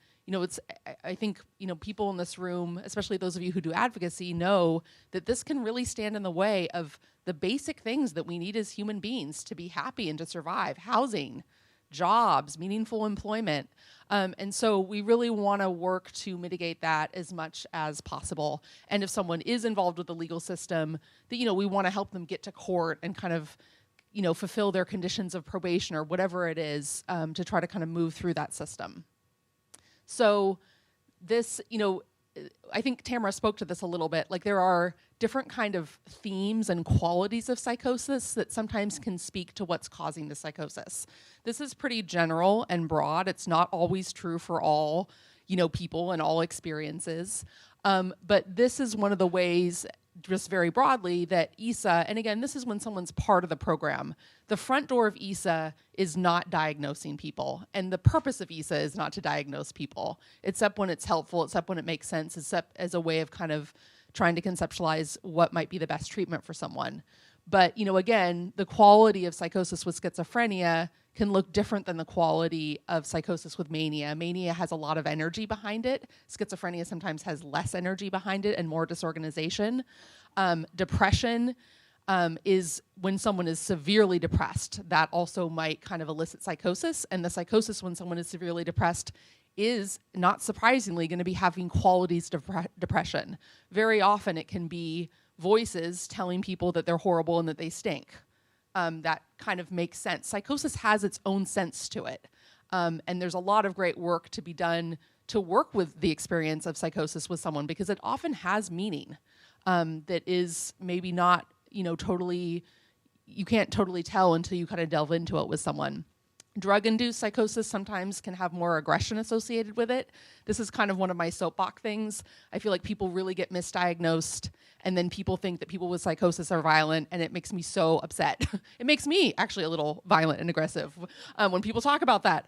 I think, people in this room, especially those of you who do advocacy, know that this can really stand in the way of the basic things that we need as human beings to be happy and to survive: housing, jobs, meaningful employment. And so we really want to work to mitigate that as much as possible. And if someone is involved with the legal system, that, we want to help them get to court and kind of, fulfill their conditions of probation or whatever it is, to try to kind of move through that system. So this, I think Tamara spoke to this a little bit. Like, there are different kind of themes and qualities of psychosis that sometimes can speak to what's causing the psychosis. This is pretty general and broad. It's not always true for all, people and all experiences. But this is one of the ways, just very broadly, that EASA, and again, this is when someone's part of the program. The front door of EASA is not diagnosing people, and the purpose of EASA is not to diagnose people, except when it's helpful, except when it makes sense, except as a way of kind of trying to conceptualize what might be the best treatment for someone. But, again, the quality of psychosis with schizophrenia can look different than the quality of psychosis with mania. Mania has a lot of energy behind it. Schizophrenia sometimes has less energy behind it and more disorganization. Depression is when someone is severely depressed. That also might kind of elicit psychosis. And the psychosis when someone is severely depressed is, not surprisingly, going to be having qualities of depression. Very often it can be voices telling people that they're horrible and that they stink. That kind of makes sense. Psychosis has its own sense to it. And there's a lot of great work to be done to work with the experience of psychosis with someone, because it often has meaning that is maybe not, totally, you can't totally tell until you kind of delve into it with someone. Drug-induced psychosis sometimes can have more aggression associated with it. This is kind of one of my soapbox things. I feel like people really get misdiagnosed, and then people think that people with psychosis are violent, and it makes me so upset. It makes me actually a little violent and aggressive when people talk about that,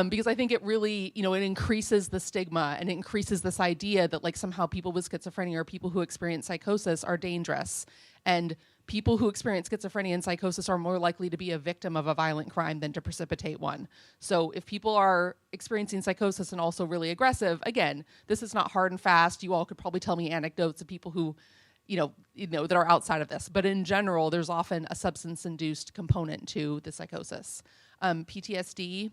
because I think it really, it increases the stigma, and it increases this idea that like somehow people with schizophrenia or people who experience psychosis are dangerous. And people who experience schizophrenia and psychosis are more likely to be a victim of a violent crime than to precipitate one. So if people are experiencing psychosis and also really aggressive, again, this is not hard and fast. You all could probably tell me anecdotes of people who, that are outside of this. But in general, there's often a substance-induced component to the psychosis. PTSD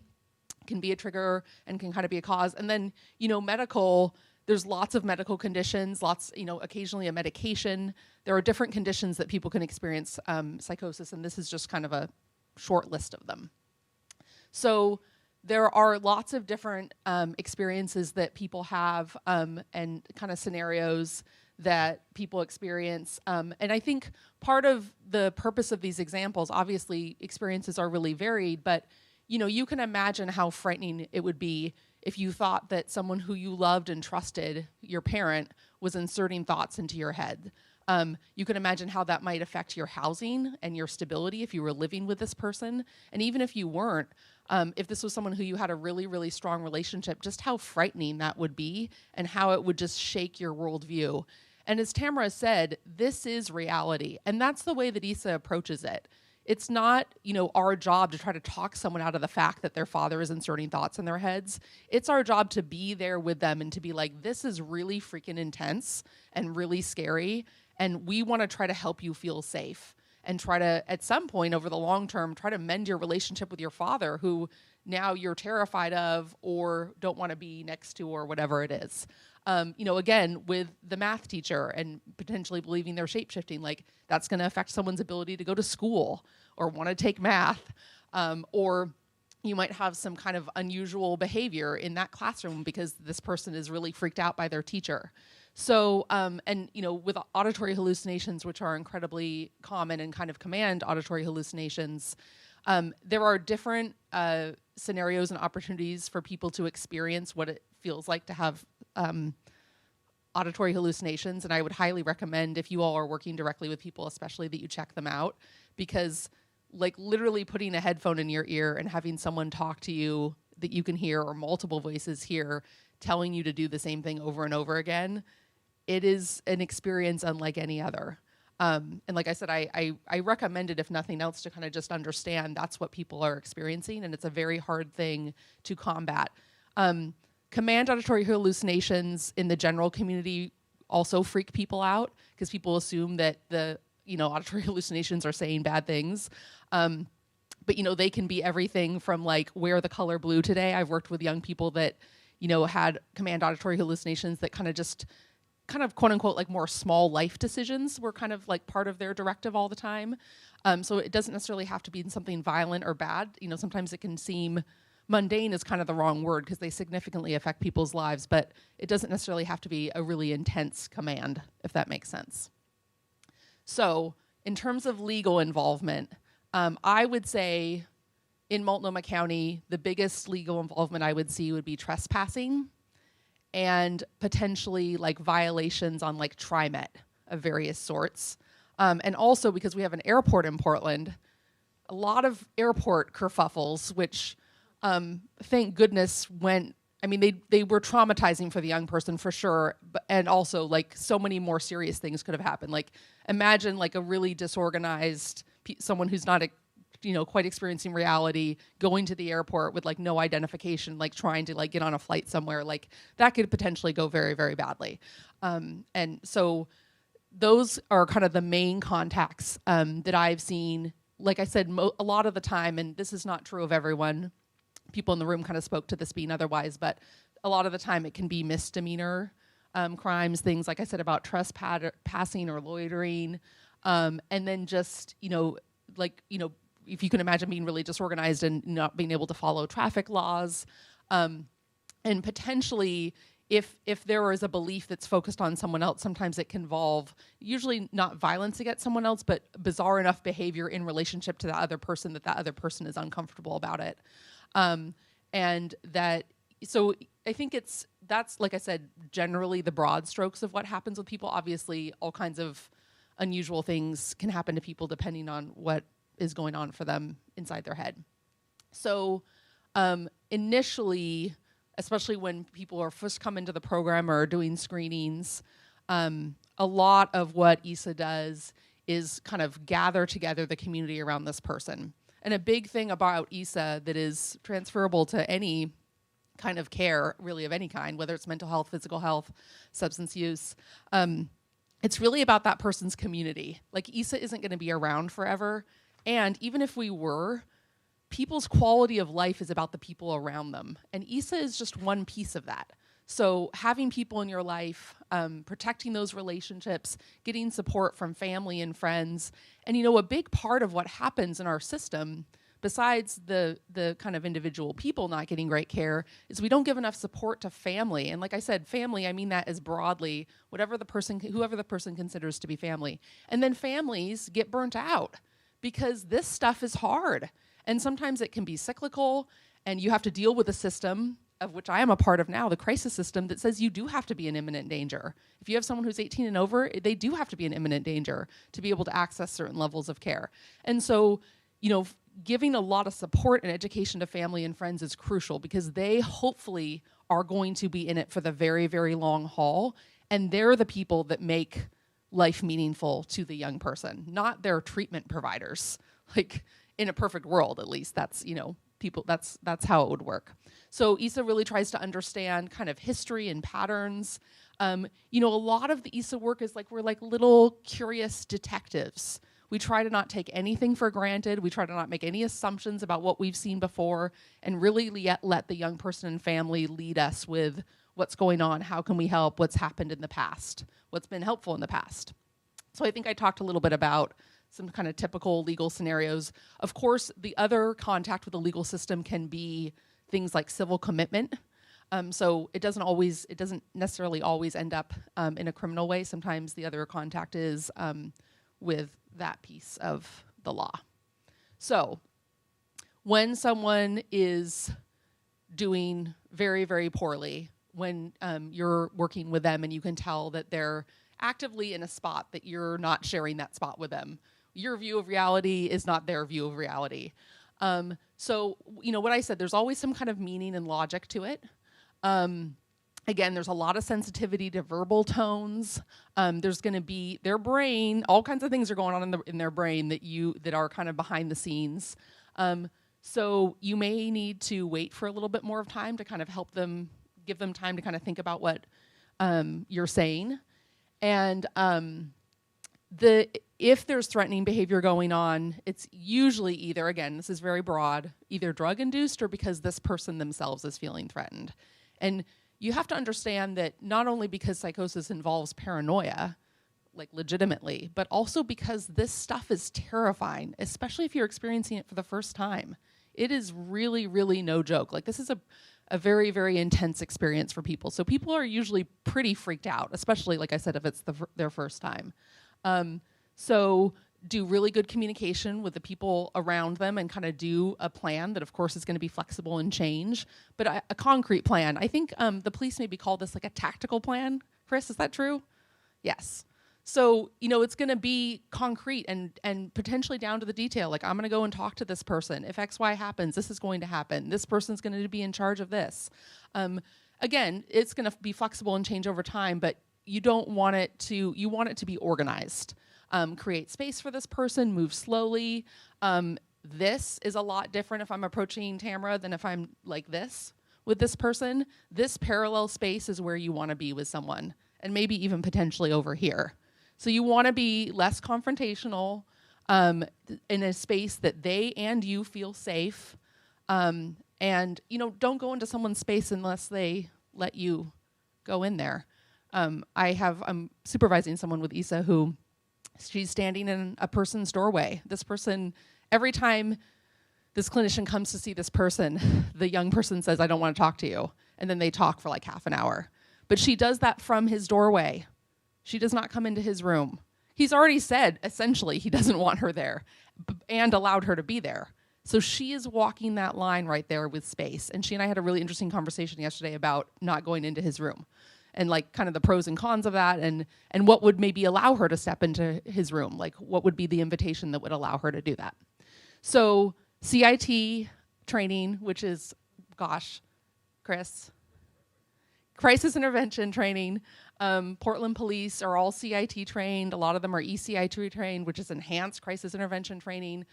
can be a trigger and can kind of be a cause. And then, medical, there's lots of medical conditions, occasionally a medication. There are different conditions that people can experience psychosis, and this is just kind of a short list of them. So there are lots of different experiences that people have and kind of scenarios that people experience. And I think part of the purpose of these examples, obviously experiences are really varied, but you can imagine how frightening it would be if you thought that someone who you loved and trusted, your parent, was inserting thoughts into your head. You can imagine how that might affect your housing and your stability if you were living with this person. And even if you weren't, if this was someone who you had a really, really strong relationship, just how frightening that would be and how it would just shake your worldview. And as Tamara said, this is reality. And that's the way that EASA approaches it. It's not, our job to try to talk someone out of the fact that their father is inserting thoughts in their heads. It's our job to be there with them and to be like, this is really freaking intense and really scary, and we want to try to help you feel safe and try to, at some point over the long term, try to mend your relationship with your father, who now you're terrified of or don't want to be next to or whatever it is. Again, with the math teacher and potentially believing they're shape-shifting, like that's going to affect someone's ability to go to school or want to take math. Or you might have some kind of unusual behavior in that classroom because this person is really freaked out by their teacher. So, with auditory hallucinations, which are incredibly common and kind of command auditory hallucinations, there are different scenarios and opportunities for people to experience what it feels like to have auditory hallucinations. And I would highly recommend, if you all are working directly with people, especially, that you check them out, because like literally putting a headphone in your ear and having someone talk to you that you can hear, or multiple voices here telling you to do the same thing over and over again, it is an experience unlike any other. And like I said, I recommend it, if nothing else, to kind of just understand that's what people are experiencing, and it's a very hard thing to combat. Command auditory hallucinations in the general community also freak people out, because people assume that the auditory hallucinations are saying bad things. But they can be everything from like, wear the color blue today. I've worked with young people that, had command auditory hallucinations that kind of quote unquote, like more small life decisions were kind of like part of their directive all the time. So it doesn't necessarily have to be something violent or bad. Sometimes it can seem mundane is kind of the wrong word because they significantly affect people's lives, but it doesn't necessarily have to be a really intense command, if that makes sense. So in terms of legal involvement, I would say in Multnomah County, the biggest legal involvement I would see would be trespassing and potentially like violations on like TriMet of various sorts. And also because we have an airport in Portland, a lot of airport kerfuffles, which thank goodness they were traumatizing for the young person for sure, and also like so many more serious things could have happened. Like imagine like a really disorganized someone who's not quite experiencing reality going to the airport with like no identification, like trying to like get on a flight somewhere, like that could potentially go very, very badly. And so those are kind of the main contacts that I've seen. Like I said, a lot of the time, and this is not true of everyone, people in the room kind of spoke to this being otherwise, but a lot of the time it can be misdemeanor crimes, things like I said about trespassing or loitering, and then just, if you can imagine being really disorganized and not being able to follow traffic laws, and potentially if there is a belief that's focused on someone else, sometimes it can involve usually not violence against someone else, but bizarre enough behavior in relationship to that other person that other person is uncomfortable about it. So I think that's, like I said, generally the broad strokes of what happens with people. Obviously, all kinds of unusual things can happen to people depending on what is going on for them inside their head. So initially, especially when people are first come into the program or are doing screenings, a lot of what EASA does is kind of gather together the community around this person. And a big thing about EASA that is transferable to any kind of care, really of any kind, whether it's mental health, physical health, substance use, it's really about that person's community. Like EASA isn't going to be around forever. And even if we were, people's quality of life is about the people around them. And EASA is just one piece of that. So having people in your life, protecting those relationships, getting support from family and friends. And a big part of what happens in our system, besides the kind of individual people not getting great care, is we don't give enough support to family. And like I said, family, I mean that as broadly, whoever the person considers to be family. And then families get burnt out because this stuff is hard. And sometimes it can be cyclical, and you have to deal with a system, of which I am a part of now, the crisis system, that says you do have to be in imminent danger. If you have someone who's 18 and over, they do have to be in imminent danger to be able to access certain levels of care. And so, giving a lot of support and education to family and friends is crucial, because they hopefully are going to be in it for the very, very long haul, and they're the people that make life meaningful to the young person, not their treatment providers. Like, in a perfect world, at least, that's, people, that's how it would work. So EASA really tries to understand kind of history and patterns. A lot of the EASA work is like, we're like little curious detectives. We try to not take anything for granted. We try to not make any assumptions about what we've seen before, and really let the young person and family lead us with what's going on, how can we help, what's happened in the past, what's been helpful in the past. So I think I talked a little bit about some kind of typical legal scenarios. Of course, the other contact with the legal system can be things like civil commitment. So it doesn't necessarily always end up in a criminal way. Sometimes the other contact is with that piece of the law. So when someone is doing very, very poorly, when you're working with them and you can tell that they're actively in a spot that you're not sharing that spot with them, your view of reality is not their view of reality. So, what I said, there's always some kind of meaning and logic to it. Again, there's a lot of sensitivity to verbal tones. There's going to be their brain, all kinds of things are going on in their brain that are kind of behind the scenes. So you may need to wait for a little bit more of time to kind of help them, give them time to kind of think about what you're saying. And if there's threatening behavior going on, it's usually either, again, this is very broad, either drug-induced or because this person themselves is feeling threatened. And you have to understand that not only because psychosis involves paranoia, like legitimately, but also because this stuff is terrifying, especially if you're experiencing it for the first time. It is really, really no joke. Like, this is a very, very intense experience for people. So people are usually pretty freaked out, especially, like I said, if it's their first time. So do really good communication with the people around them and kind of do a plan that, of course, is going to be flexible and change, but a concrete plan. I think the police maybe call this like a tactical plan. Chris, is that true? Yes. So, it's going to be concrete and potentially down to the detail. Like, I'm going to go and talk to this person. If X, Y happens, this is going to happen. This person's going to be in charge of this. Again, it's going to be flexible and change over time, but you want it to be organized. Create space for this person, move slowly. This is a lot different if I'm approaching Tamara than if I'm like this with this person. This parallel space is where you want to be with someone, and maybe even potentially over here. So you want to be less confrontational, in a space that they and you feel safe. And, don't go into someone's space unless they let you go in there. I'm supervising someone with EASA who she's standing in a person's doorway. This person, every time this clinician comes to see this person, the young person says, "I don't want to talk to you." And then they talk for like half an hour. But she does that from his doorway. She does not come into his room. He's already said, essentially, he doesn't want her there and allowed her to be there. So she is walking that line right there with space. And she and I had a really interesting conversation yesterday about not going into his room and like kind of the pros and cons of that and what would maybe allow her to step into his room. Like, what would be the invitation that would allow her to do that? So CIT training, which is, Chris, crisis intervention training. Portland police are all CIT trained. A lot of them are ECIT trained, which is enhanced crisis intervention training.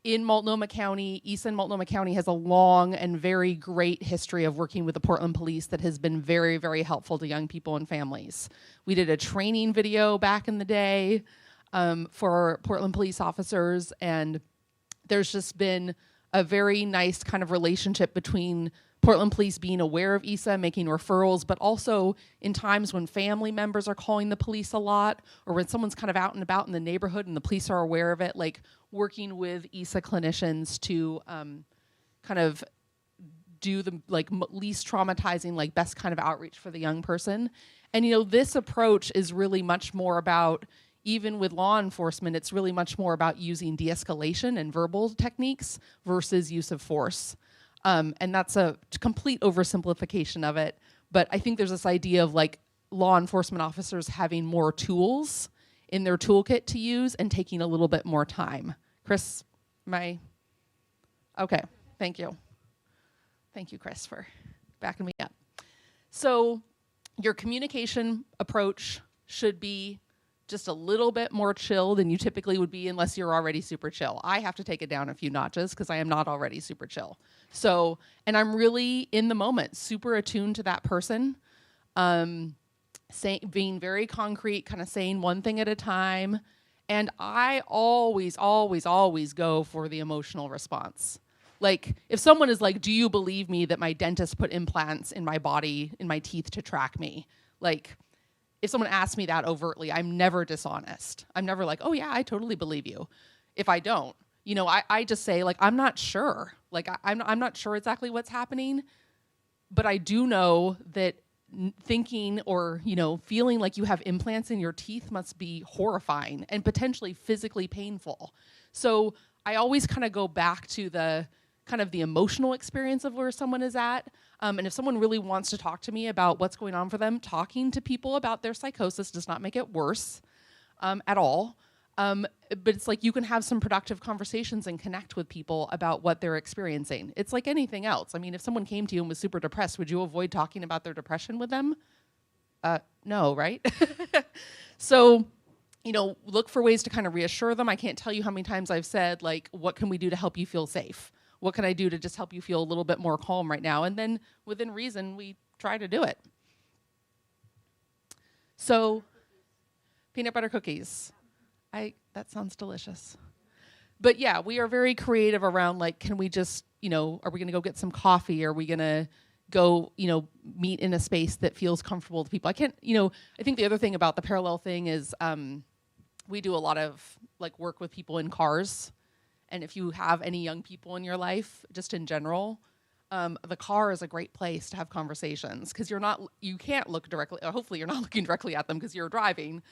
In Multnomah County, EASA and Multnomah County has a long and very great history of working with the Portland police that has been very, very helpful to young people and families. We did a training video back in the day for Portland police officers, and there's just been a very nice kind of relationship between Portland police being aware of EASA, making referrals, but also in times when family members are calling the police a lot, or when someone's kind of out and about in the neighborhood and the police are aware of it, like working with EASA clinicians to kind of do the least traumatizing, best kind of outreach for the young person. And this approach is really much more about, even with law enforcement, it's really much more about using de-escalation and verbal techniques versus use of force. And that's a complete oversimplification of it. But I think there's this idea of law enforcement officers having more tools in their toolkit to use and taking a little bit more time. Chris, okay, thank you. Thank you, Chris, for backing me up. So your communication approach should be just a little bit more chill than you typically would be unless you're already super chill. I have to take it down a few notches because I am not already super chill. So, and I'm really in the moment, super attuned to that person, being very concrete, kind of saying one thing at a time. And I always, always, always go for the emotional response. Like, if someone is like, do you believe me that my dentist put implants in my body, in my teeth to track me? Like, if someone asks me that overtly, I'm never dishonest. I'm never like, oh yeah, I totally believe you. If I don't, you know, I just say like, I'm not sure. Like, I'm not sure exactly what's happening, but I do know that thinking or, you know, feeling like you have implants in your teeth must be horrifying and potentially physically painful. So I always kind of go back to the kind of the emotional experience of where someone is at. And if someone really wants to talk to me about what's going on for them, talking to people about their psychosis does not make it worse at all. But it's like you can have some productive conversations and connect with people about what they're experiencing. It's like anything else. I mean, if someone came to you and was super depressed, would you avoid talking about their depression with them? No, right? So, you know, look for ways to kind of reassure them. I can't tell you how many times I've said, like, what can we do to help you feel safe? What can I do to just help you feel a little bit more calm right now? And then within reason, we try to do it. So, peanut butter cookies. That sounds delicious. But yeah, we are very creative around, like, can we just, you know, are we going to go get some coffee? Are we going to go, you know, meet in a space that feels comfortable to people? I can't, you know, I think the other thing about the parallel thing is we do a lot of, like, work with people in cars. And if you have any young people in your life, just in general, the car is a great place to have conversations because you can't look directly, or hopefully you're not looking directly at them because you're driving.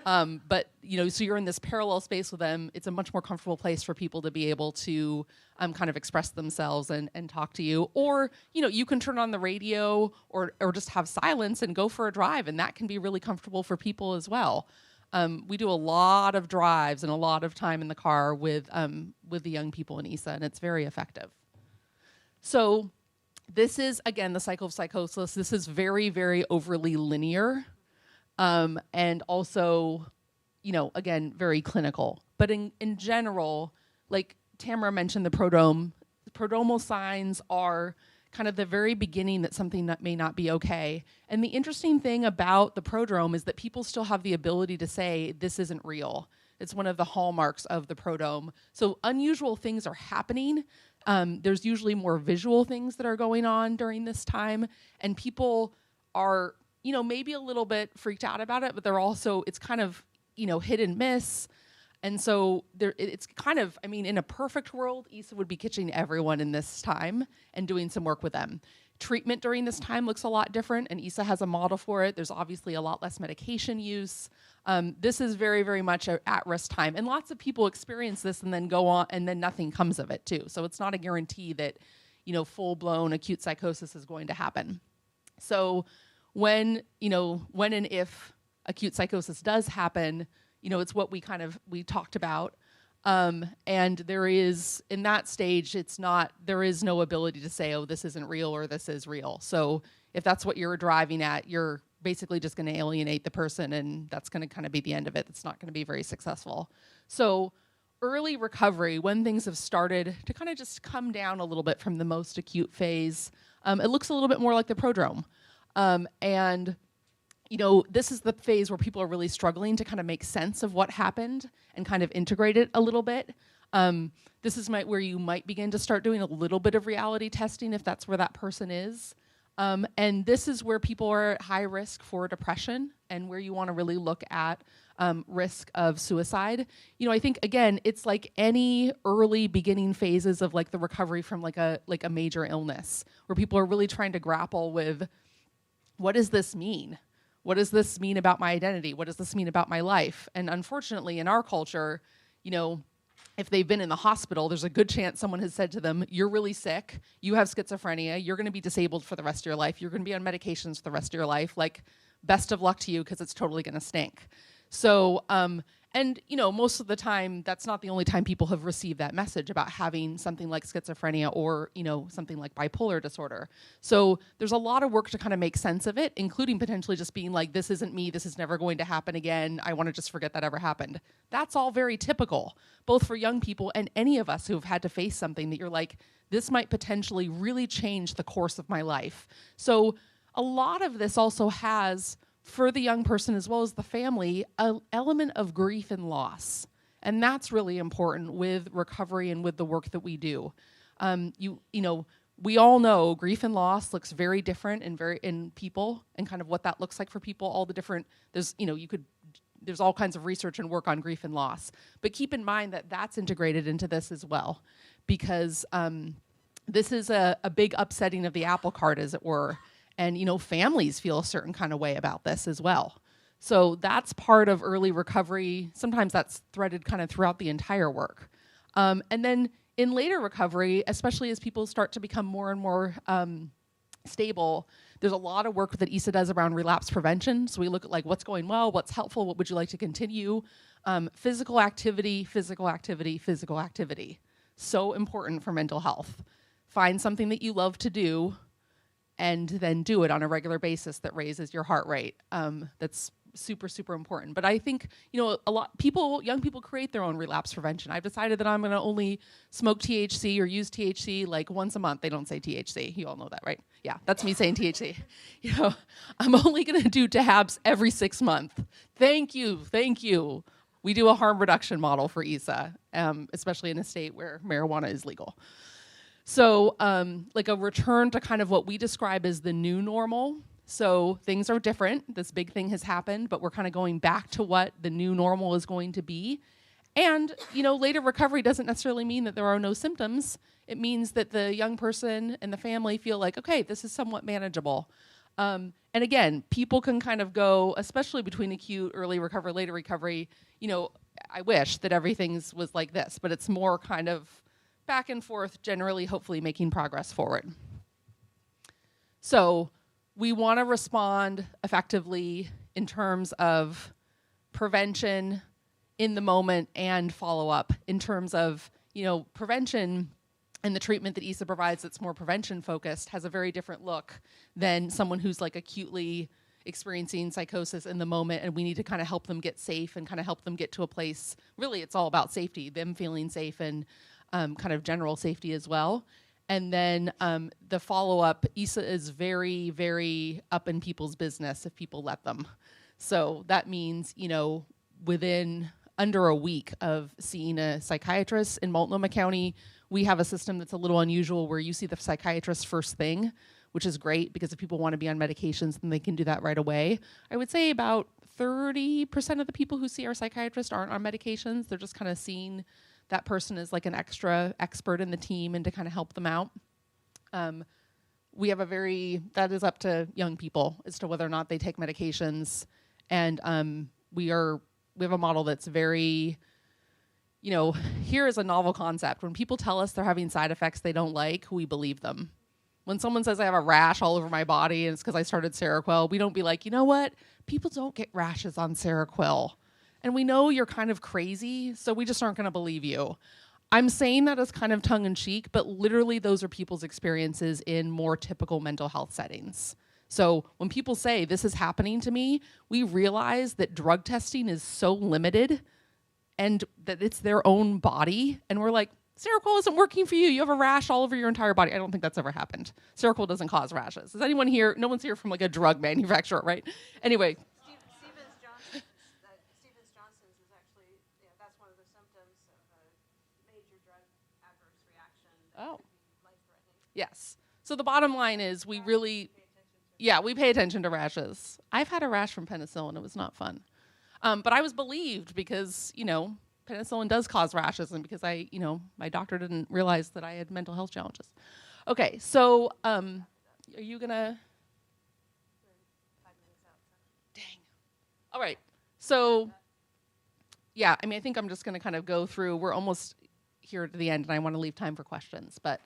But, you know, so you're in this parallel space with them. It's a much more comfortable place for people to be able to kind of express themselves and talk to you. Or, you know, you can turn on the radio or just have silence and go for a drive. And that can be really comfortable for people as well. We do a lot of drives and a lot of time in the car with the young people in EASA, and it's very effective. So this is, again, the cycle of psychosis. This is very, very overly linear. And also, you know, again, very clinical. But in general, like Tamara mentioned, the prodromal signs are kind of the very beginning that something that may not be okay. And the interesting thing about the prodrome is that people still have the ability to say, this isn't real. It's one of the hallmarks of the prodrome. So unusual things are happening. There's usually more visual things that are going on during this time. And people are, you know, maybe a little bit freaked out about it, but they're also, it's kind of, you know, hit and miss. And so it's kind of, I mean, in a perfect world, EASA would be catching everyone in this time and doing some work with them. Treatment during this time looks a lot different, and EASA has a model for it. There's obviously a lot less medication use. This is very, very much an at-risk time. And lots of people experience this and then go on, and then nothing comes of it too. So it's not a guarantee that, you know, full-blown acute psychosis is going to happen. So when and if acute psychosis does happen, you know, it's what we talked about. And there is, in that stage, there is no ability to say, oh, this isn't real or this is real. So if that's what you're driving at, you're basically just going to alienate the person, and that's going to kind of be the end of it. It's not going to be very successful. So early recovery, when things have started to kind of just come down a little bit from the most acute phase, it looks a little bit more like the prodrome. And you know, this is the phase where people are really struggling to kind of make sense of what happened and kind of integrate it a little bit. This is where you might begin to start doing a little bit of reality testing if that's where that person is. And this is where people are at high risk for depression and where you want to really look at risk of suicide. You know, I think, again, it's like any early beginning phases of like the recovery from like a major illness where people are really trying to grapple with, what does this mean? What does this mean about my identity? What does this mean about my life? And unfortunately, in our culture, you know, if they've been in the hospital, there's a good chance someone has said to them, you're really sick, you have schizophrenia, you're going to be disabled for the rest of your life, you're going to be on medications for the rest of your life, like, best of luck to you because it's totally going to stink. So, and, you know, most of the time, that's not the only time people have received that message about having something like schizophrenia or, you know, something like bipolar disorder. So there's a lot of work to kind of make sense of it, including potentially just being like, this isn't me, this is never going to happen again, I want to just forget that ever happened. That's all very typical, both for young people and any of us who have had to face something that you're like, this might potentially really change the course of my life. So a lot of this also has, for the young person as well as the family, an element of grief and loss. And that's really important with recovery and with the work that we do. We all know grief and loss looks very different in people, and kind of what that looks like for people. All the different, there's all kinds of research and work on grief and loss. But keep in mind that that's integrated into this as well, because this is a big upsetting of the apple cart, as it were. And, families feel a certain kind of way about this as well. So that's part of early recovery. Sometimes that's threaded kind of throughout the entire work. And then in later recovery, especially as people start to become more and more stable, there's a lot of work that EASA does around relapse prevention. So we look at what's going well, what's helpful, what would you like to continue. Physical activity, physical activity, physical activity. So important for mental health. Find something that you love to do and then do it on a regular basis that raises your heart rate. That's super, super important. But I think, young people create their own relapse prevention. I've decided that I'm going to only smoke THC or use THC once a month. They don't say THC. You all know that, right? Yeah, that's me saying THC. I'm only going to do dabs every 6 months. Thank you. We do a harm reduction model for EASA, especially in a state where marijuana is legal. So a return to kind of what we describe as the new normal. So things are different. This big thing has happened, but we're kind of going back to what the new normal is going to be. And, later recovery doesn't necessarily mean that there are no symptoms. It means that the young person and the family feel like, okay, this is somewhat manageable. And again, people can kind of go, especially between acute, early recovery, later recovery, I wish that everything's was like this, but it's more kind of back and forth, generally, hopefully making progress forward. So we want to respond effectively in terms of prevention in the moment and follow-up in terms of, prevention and the treatment that EASA provides that's more prevention-focused has a very different look than someone who's acutely experiencing psychosis in the moment, and we need to kind of help them get safe and kind of help them get to a place. Really, it's all about safety, them feeling safe and kind of general safety as well. And then the follow-up, EASA is very, very up in people's business if people let them. So that means, within under a week of seeing a psychiatrist in Multnomah County, we have a system that's a little unusual where you see the psychiatrist first thing, which is great because if people want to be on medications, then they can do that right away. I would say about 30% of the people who see our psychiatrist aren't on medications. They're just kind of seeing that person is an extra expert in the team and to kind of help them out. We have that is up to young people as to whether or not they take medications. And we have a model that's very, here is a novel concept. When people tell us they're having side effects they don't like, we believe them. When someone says I have a rash all over my body and it's because I started Seroquel, we don't be like, you know what? People don't get rashes on Seroquel. And we know you're kind of crazy, so we just aren't going to believe you. I'm saying that as kind of tongue-in-cheek, but literally those are people's experiences in more typical mental health settings. So when people say, this is happening to me, we realize that drug testing is so limited and that it's their own body. And we're like, Seroquel isn't working for you. You have a rash all over your entire body. I don't think that's ever happened. Seroquel doesn't cause rashes. Is anyone here? No one's here from a drug manufacturer, right? Anyway. Yes. So the bottom line is we pay attention to rashes. I've had a rash from penicillin. It was not fun. But I was believed because, penicillin does cause rashes and because my doctor didn't realize that I had mental health challenges. Okay, so are you going to? Dang. All right. So, yeah, I think I'm just going to kind of go through. We're almost here to the end and I want to leave time for questions. But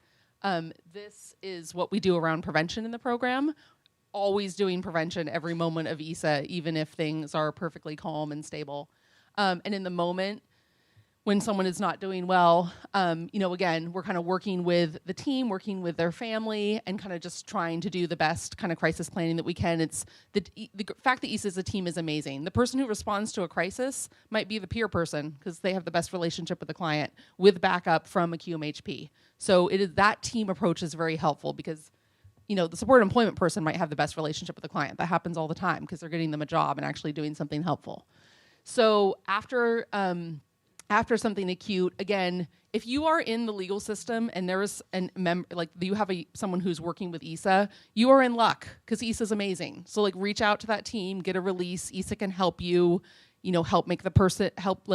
this is what we do around prevention in the program. Always doing prevention every moment of EASA, even if things are perfectly calm and stable. And in the moment when someone is not doing well, again, we're kind of working with the team, working with their family, and kind of just trying to do the best kind of crisis planning that we can. It's the fact that EASA is a team is amazing. The person who responds to a crisis might be the peer person because they have the best relationship with the client with backup from a QMHP. So that team approach is very helpful because the supported employment person might have the best relationship with the client. That happens all the time because they're getting them a job and actually doing something helpful. So after after something acute, again, if you are in the legal system and there is like you have someone who's working with EASA, you are in luck because EASA is amazing. So like reach out to that team, get a release. EASA can help you, help make the person,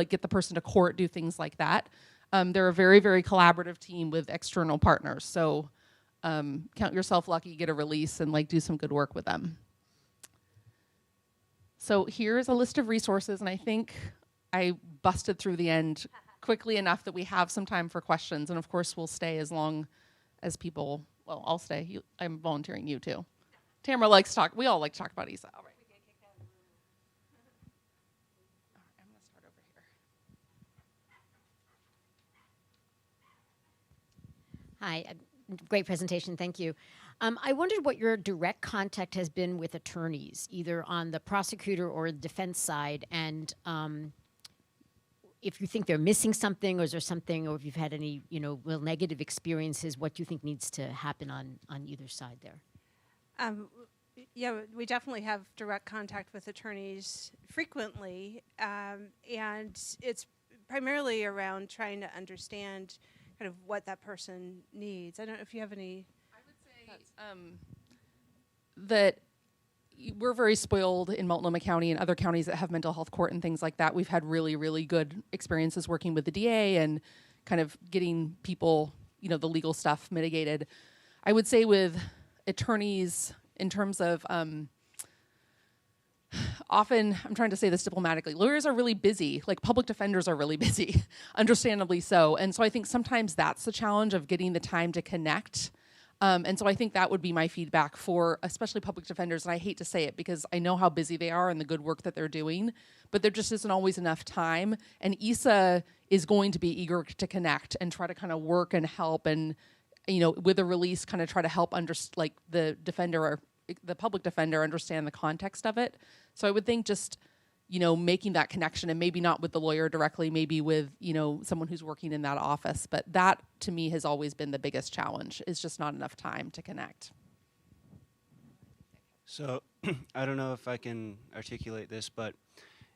get the person to court, do things like that. They're a very, very collaborative team with external partners. So count yourself lucky, get a release, and do some good work with them. So here's a list of resources, and I think I busted through the end quickly enough that we have some time for questions. And of course, we'll stay as long as people, well, I'll stay. I'm volunteering you too. Tamara likes to talk. We all like to talk about EASA. All right. I'm going to start over here. Hi. Great presentation. Thank you. I wondered what your direct contact has been with attorneys, either on the prosecutor or the defense side, and if you think they're missing something, or is there something, or if you've had any, real negative experiences, what do you think needs to happen on either side there? Yeah, we definitely have direct contact with attorneys frequently, and it's primarily around trying to understand kind of what that person needs. I don't know if you have any. I would say that we're very spoiled in Multnomah County and other counties that have mental health court and things like that. We've had really, really good experiences working with the DA and kind of getting people, the legal stuff mitigated. I would say with attorneys, in terms of often, I'm trying to say this diplomatically, lawyers are really busy, like public defenders are really busy, understandably so. And so I think sometimes that's the challenge of getting the time to connect. And so I think that would be my feedback for especially public defenders. And I hate to say it because I know how busy they are and the good work that they're doing, but there just isn't always enough time. And EASA is going to be eager to connect and try to kind of work and help and, with a release kind of try to help the defender or the public defender understand the context of it. So I would think just, making that connection, and maybe not with the lawyer directly, maybe with, someone who's working in that office. But that, to me, has always been the biggest challenge, is just not enough time to connect. So I don't know if I can articulate this, but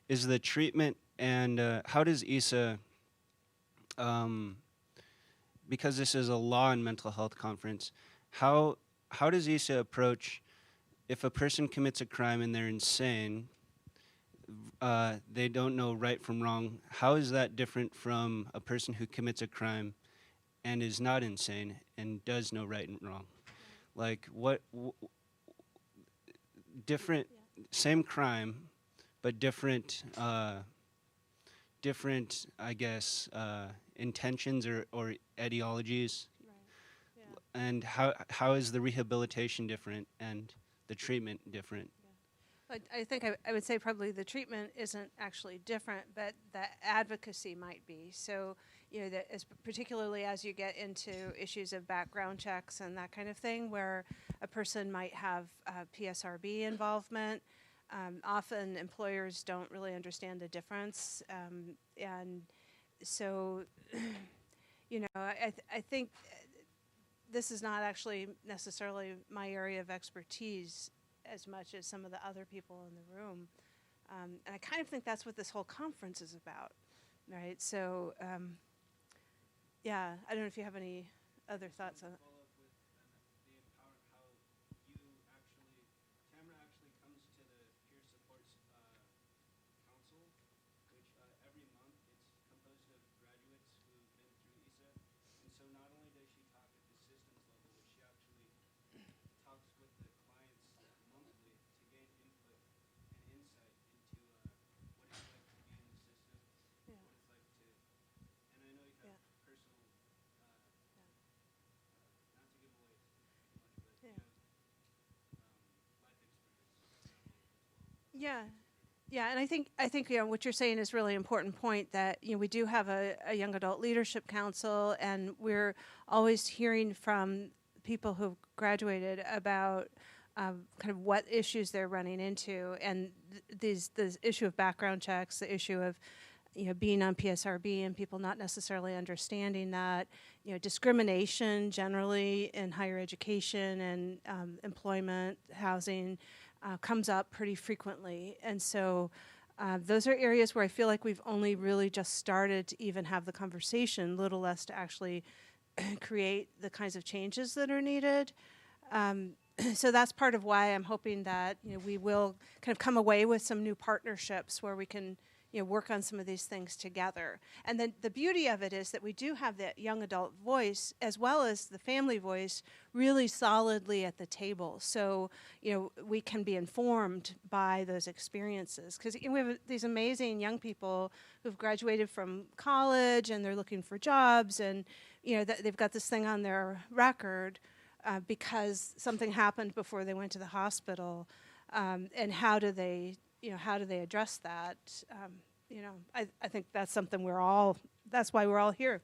is the treatment and how does EASA, because this is a law and mental health conference, how does EASA approach if a person commits a crime and they're insane, they don't know right from wrong? How is that different from a person who commits a crime and is not insane and does know right and wrong? Like different, same crime, but different, I guess, intentions or ideologies. Right. Yeah. And how is the rehabilitation different and the treatment different? I think I would say probably the treatment isn't actually different, but the advocacy might be. So, that particularly as you get into issues of background checks and that kind of thing, where a person might have PSRB involvement, often employers don't really understand the difference. And so, I think this is not actually necessarily my area of expertise as much as some of the other people in the room. And I kind of think that's what this whole conference is about, right? So, yeah, I don't know if you have any other thoughts on it. Tamara actually comes to the Peer Support Council, which every month it's composed of graduates who've been through EASA. And so not only does she talk at the systems level, but she actually talks with the clients monthly to gain input and insight into what it's like to be in the system, what it's like to, and I know you have personal, not to give away too much, but you have life experience. Yeah, and I think what you're saying is a really important point, that we do have a young adult leadership council, and we're always hearing from people who've graduated about kind of what issues they're running into, and this issue of background checks, the issue of being on PSRB and people not necessarily understanding that, discrimination generally in higher education and employment, housing, comes up pretty frequently. And so Those are areas where I feel like we've only really just started to even have the conversation, little less to actually create the kinds of changes that are needed. So that's part of why I'm hoping that we will kind of come away with some new partnerships where we can work on some of these things together. And then the beauty of it is that we do have that young adult voice as well as the family voice really solidly at the table. So we can be informed by those experiences, because we have these amazing young people who've graduated from college and they're looking for jobs, and they've got this thing on their record because something happened before they went to the hospital, and how do they address that? I think that's something that's why we're all here.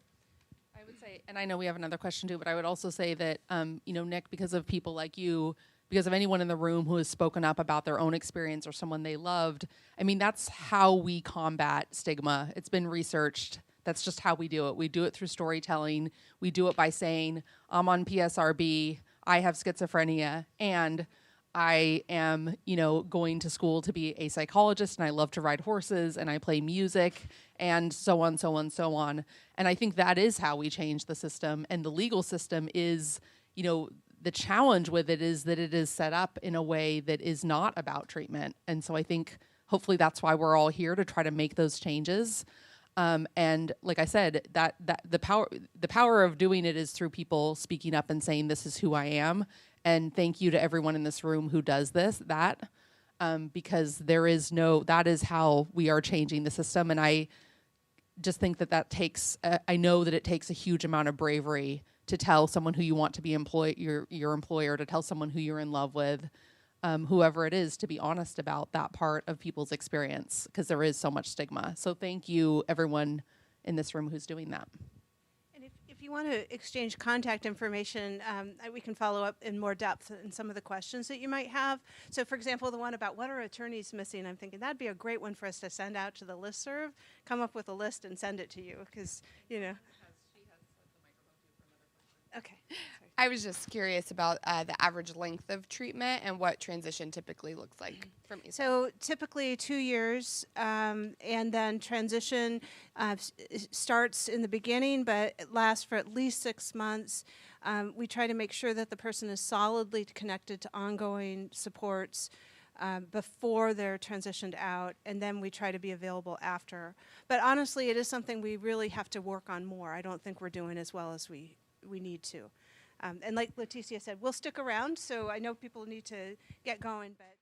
I would say, and I know we have another question too, but I would also say that, Nick, because of people like you, because of anyone in the room who has spoken up about their own experience or someone they loved, I mean, that's how we combat stigma. It's been researched. That's just how we do it. We do it through storytelling. We do it by saying, I'm on PSRB, I have schizophrenia, and I am, going to school to be a psychologist, and I love to ride horses, and I play music, and so on, so on, so on. And I think that is how we change the system. And the legal system is, the challenge with it is that it is set up in a way that is not about treatment. And so I think hopefully that's why we're all here, to try to make those changes. And like I said, that the power of doing it is through people speaking up and saying, this is who I am. And thank you to everyone in this room who does because that is how we are changing the system. And I just think that takes, I know that it takes a huge amount of bravery to tell someone who you want to be your employer, to tell someone who you're in love with, whoever it is, to be honest about that part of people's experience, because there is so much stigma. So thank you, everyone in this room who's doing that. And if you want to exchange contact information, we can follow up in more depth in some of the questions that you might have. So for example, the one about what are attorneys missing, I'm thinking that'd be a great one for us to send out to the listserv, come up with a list and send it to you, because, Okay. I was just curious about the average length of treatment and what transition typically looks like from EASA. So typically 2 years, and then transition starts in the beginning, but it lasts for at least 6 months. We try to make sure that the person is solidly connected to ongoing supports before they're transitioned out, and then we try to be available after. But honestly, it is something we really have to work on more. I don't think we're doing as well as we need to. And like Leticia said, we'll stick around, so I know people need to get going, but